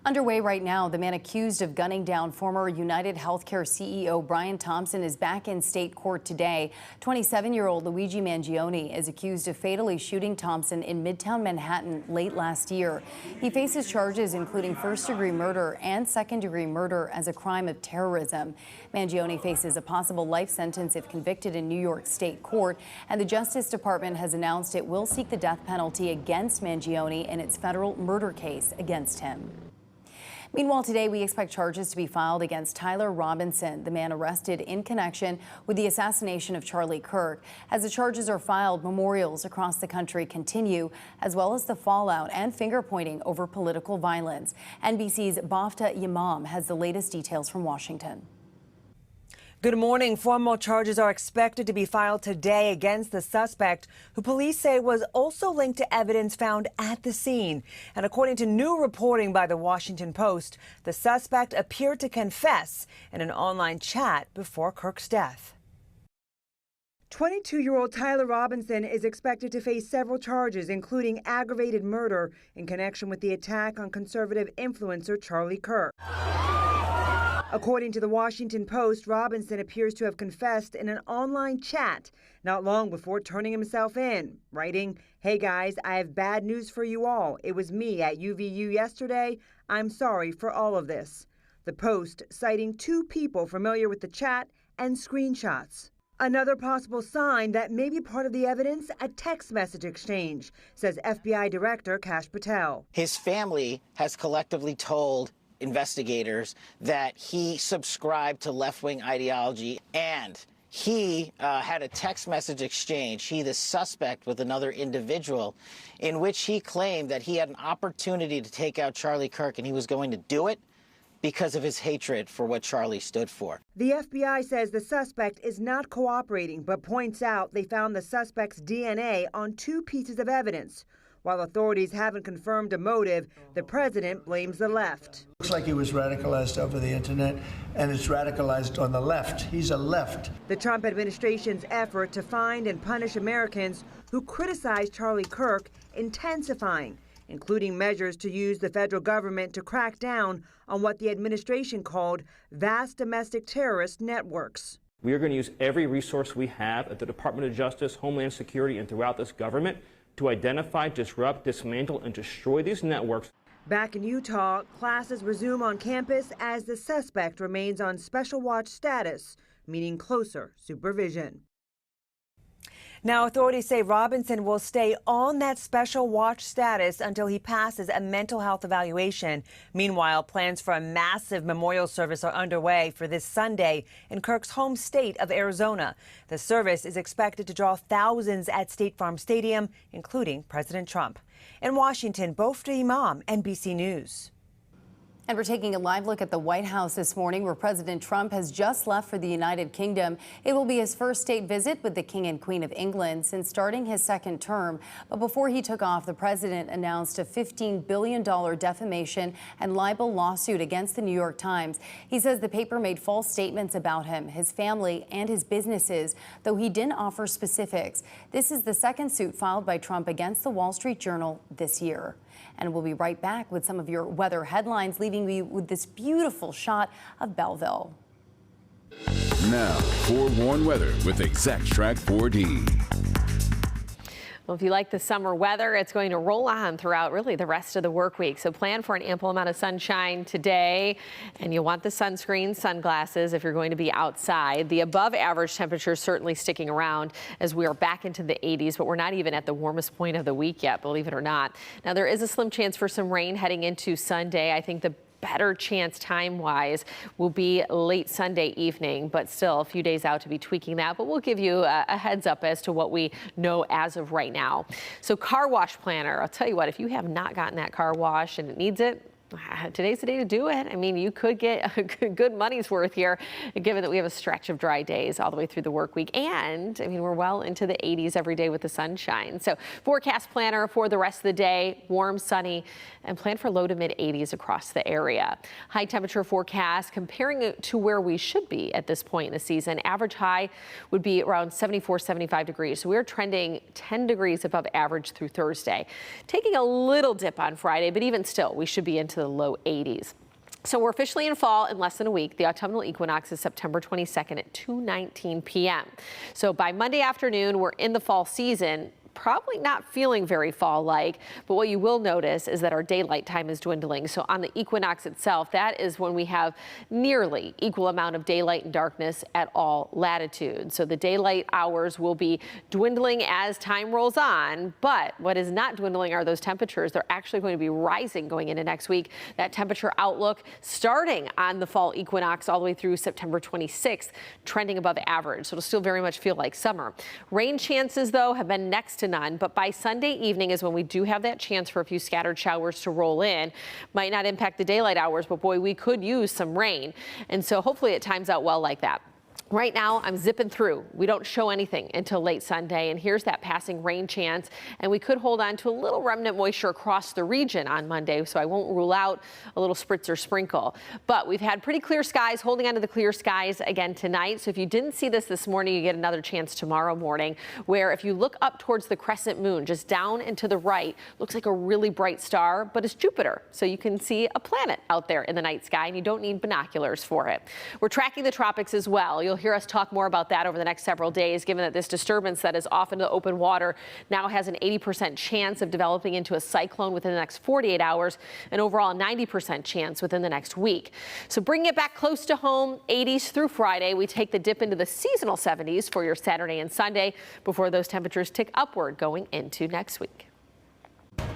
Underway right now, the man accused of gunning down former United Healthcare CEO Brian Thompson is back in state court today. 27-year-old Luigi Mangione is accused of fatally shooting Thompson in Midtown Manhattan late last year. He faces charges including first-degree murder and second-degree murder as a crime of terrorism. Mangione faces a possible life sentence if convicted in New York State Court, and the Justice Department has announced it will seek the death penalty against Mangione in its federal murder case against him. Meanwhile, today we expect charges to be filed against Tyler Robinson, the man arrested in connection with the assassination of Charlie Kirk. As the charges are filed, memorials across the country continue, as well as the fallout and finger-pointing over political violence. NBC's Bafta Yamam has the latest details from Washington. Good morning. Formal charges are expected to be filed today against the suspect, who police say was also linked to evidence found at the scene. And according to new reporting by the Washington Post, the suspect appeared to confess in an online chat before Kirk's death. 22-year-old Tyler Robinson is expected to face several charges, including aggravated murder in connection with the attack on conservative influencer Charlie Kirk. According to the Washington Post, Robinson appears to have confessed in an online chat not long before turning himself in, writing, "Hey guys, I have bad news for you all. It was me at UVU yesterday. I'm sorry for all of this." The Post citing two people familiar with the chat and screenshots. Another possible sign that may be part of the evidence, a text message exchange, says FBI Director Kash Patel. His family has collectively told investigators that he subscribed to left-wing ideology, and he had a text message exchange, he the suspect, with another individual, in which he claimed that he had an opportunity to take out Charlie Kirk and he was going to do it because of his hatred for what Charlie stood for. The FBI says the suspect is not cooperating, but points out they found the suspect's DNA on two pieces of evidence. While authorities haven't confirmed a motive, the president blames the left. Looks like he was radicalized over the internet, and it's radicalized on the left. He's a left. The Trump administration's effort to find and punish Americans who criticize Charlie Kirk intensifying, including measures to use the federal government to crack down on what the administration called vast domestic terrorist networks. We are going to use every resource we have at the Department of Justice, Homeland Security, and throughout this government to identify, disrupt, dismantle, and destroy these networks. Back in Utah, classes resume on campus as the suspect remains on special watch status, meaning closer supervision. Now, authorities say Robinson will stay on that special watch status until he passes a mental health evaluation. Meanwhile, plans for a massive memorial service are underway for this Sunday in Kirk's home state of Arizona. The service is expected to draw thousands at State Farm Stadium, including President Trump. In Washington, Bofta Imam, NBC News. And we're taking a live look at the White House this morning, where President Trump has just left for the United Kingdom. It will be his first state visit with the King and Queen of England since starting his second term. But before he took off, the president announced a $15 billion defamation and libel lawsuit against the New York Times. He says the paper made false statements about him, his family, and his businesses, though he didn't offer specifics. This is the second suit filed by Trump against the Wall Street Journal this year. And we'll be right back with some of your weather headlines, leaving you with this beautiful shot of Belleville. Now, forewarned weather with Exact Track 4D. Well, if you like the summer weather, it's going to roll on throughout really the rest of the work week. So plan for an ample amount of sunshine today, and you'll want the sunscreen, sunglasses if you're going to be outside. The above average temperature is certainly sticking around as we are back into the 80s, but we're not even at the warmest point of the week yet, believe it or not. Now, there is a slim chance for some rain heading into Sunday. I think the better chance time-wise will be late Sunday evening, but still a few days out to be tweaking that. But we'll give you a heads up as to what we know as of right now. So car wash planner, I'll tell you what, if you have not gotten that car wash and it needs it, today's the day to do it. I mean, you could get a good money's worth here, given that we have a stretch of dry days all the way through the work week. And I mean, we're well into the 80s every day with the sunshine. So forecast planner for the rest of the day, warm, sunny, and plan for low to mid 80s across the area. High temperature forecast, comparing it to where we should be at this point in the season. Average high would be around 74, 75 degrees. So we're trending 10 degrees above average through Thursday. Taking a little dip on Friday, but even still, we should be into the low 80s. So we're officially in fall in less than a week. The autumnal equinox is September 22nd at 2:19 p.m. So by Monday afternoon, we're in the fall season. Probably not feeling very fall-like, but what you will notice is that our daylight time is dwindling. So on the equinox itself, that is when we have nearly equal amount of daylight and darkness at all latitudes. So the daylight hours will be dwindling as time rolls on, but what is not dwindling are those temperatures. They're actually going to be rising going into next week. That temperature outlook starting on the fall equinox all the way through September 26th, trending above average. So it'll still very much feel like summer. Rain chances, though, have been next to none, but by Sunday evening is when we do have that chance for a few scattered showers to roll in. Might not impact the daylight hours, but boy, we could use some rain. And so hopefully it times out well like that. Right now, I'm zipping through. We don't show anything until late Sunday, and here's that passing rain chance. And we could hold on to a little remnant moisture across the region on Monday, so I won't rule out a little spritz or sprinkle. But we've had pretty clear skies, holding on to the clear skies again tonight. So if you didn't see this morning, you get another chance tomorrow morning, where if you look up towards the crescent moon, just down and to the right, looks like a really bright star, but it's Jupiter. So you can see a planet out there in the night sky, and you don't need binoculars for it. We're tracking the tropics as well. You'll hear us talk more about that over the next several days, given that this disturbance that is off into the open water now has an 80% chance of developing into a cyclone within the next 48 hours, and overall a 90% chance within the next week. So bringing it back close to home, 80s through Friday. We take the dip into the seasonal 70s for your Saturday and Sunday before those temperatures tick upward going into next week.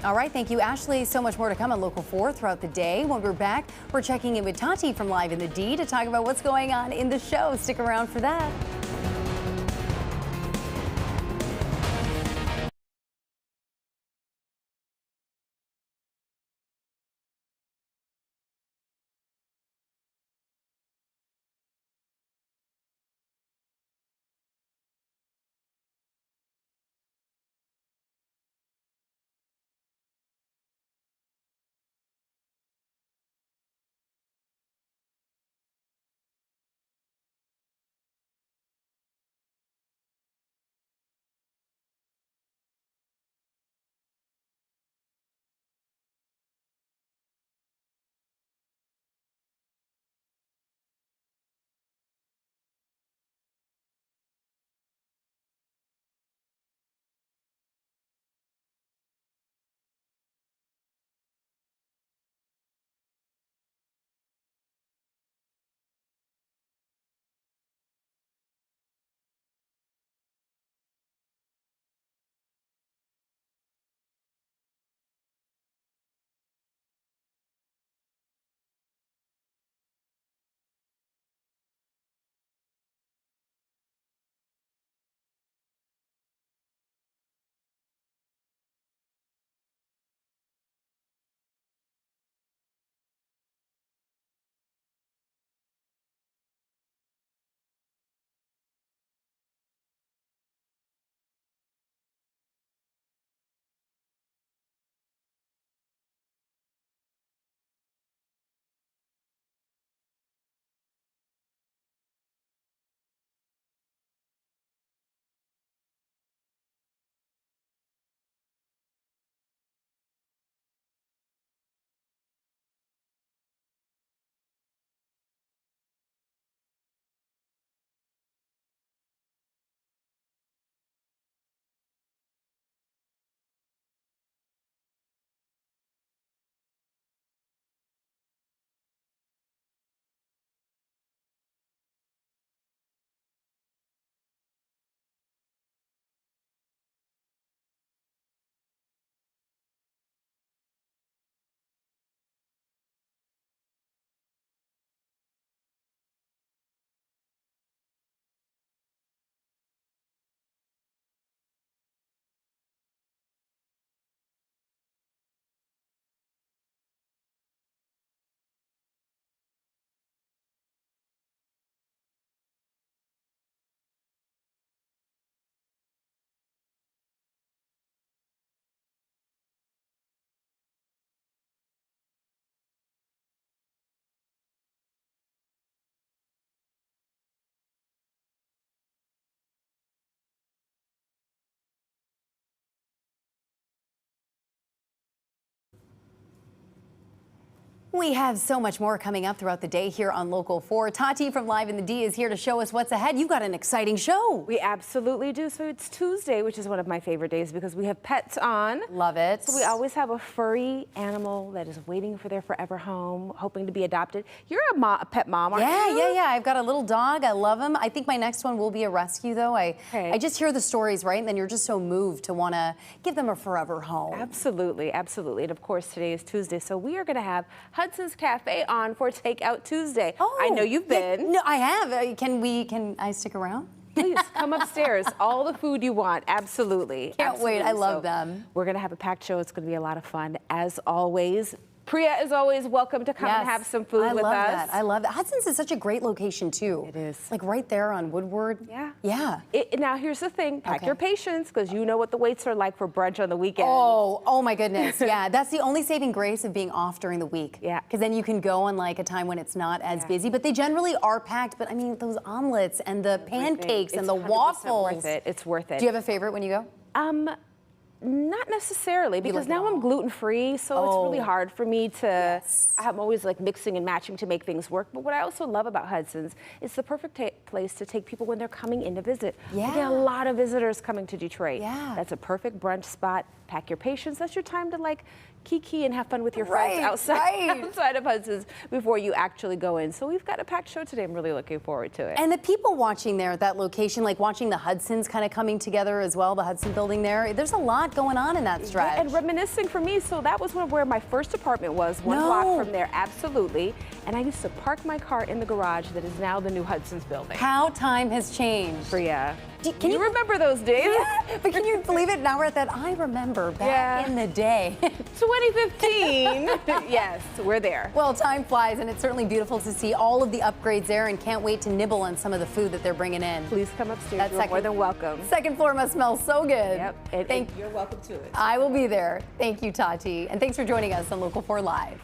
All right, thank you, Ashley. So much more to come on Local 4 throughout the day. When we're back, we're checking in with Tati from Live in the D to talk about what's going on in the show. Stick around for that. We have so much more coming up throughout the day here on Local 4. Tati from Live in the D is here to show us what's ahead. You've got an exciting show. We absolutely do. So it's Tuesday, which is one of my favorite days because we have pets on. Love it. So we always have a furry animal that is waiting for their forever home, hoping to be adopted. You're a pet mom, aren't you? Yeah. I've got a little dog. I love him. I think my next one will be a rescue, though. I just hear the stories, right? And then you're just so moved to want to give them a forever home. Absolutely. And of course, today is Tuesday, so we are going to have Hudson's Cafe on for Takeout Tuesday. Oh, I know you've been. No, I have. Can I stick around? Please come upstairs. All the food you want. Absolutely. Can't wait. I love them. We're going to have a packed show. It's going to be a lot of fun. As always, Priya is always welcome to come and have some food with us. I love that. Hudson's is such a great location, too. It is. Like right there on Woodward. Yeah. Now, here's the thing. Pack your patience, because you know what the waits are like for brunch on the weekend. Oh my goodness. Yeah, that's the only saving grace of being off during the week. Yeah. Because then you can go on like a time when it's not as busy. But they generally are packed. But I mean, those omelets and the pancakes and the waffles. Worth it. It's worth it. Do you have a favorite when you go? Not necessarily, because now I'm gluten-free, so it's really hard for me to, I'm always like mixing and matching to make things work. But what I also love about Hudson's, it's the perfect place to take people when they're coming in to visit. Yeah. We get a lot of visitors coming to Detroit. Yeah. That's a perfect brunch spot. Pack your patience. That's your time to like kiki and have fun with your friends outside of Hudson's before you actually go in. So we've got a packed show today. I'm really looking forward to it. And the people watching there at that location, like watching the Hudson's kind of coming together as well, the Hudson building there, there's a lot going on in that stretch. And reminiscing for me, so that was where my first apartment was, one block from there, absolutely. And I used to park my car in the garage that is now the new Hudson's building. How time has changed. Priya. Can you remember those days? Yeah, but can you believe it? Now we're at that. I remember back in the day. 2015. Yes, we're there. Well, time flies, and it's certainly beautiful to see all of the upgrades there, and can't wait to nibble on some of the food that they're bringing in. Please come upstairs. You're more than welcome. Second floor must smell so good. Yep. You're welcome to it. I will be there. Thank you, Tati. And thanks for joining us on Local 4 Live.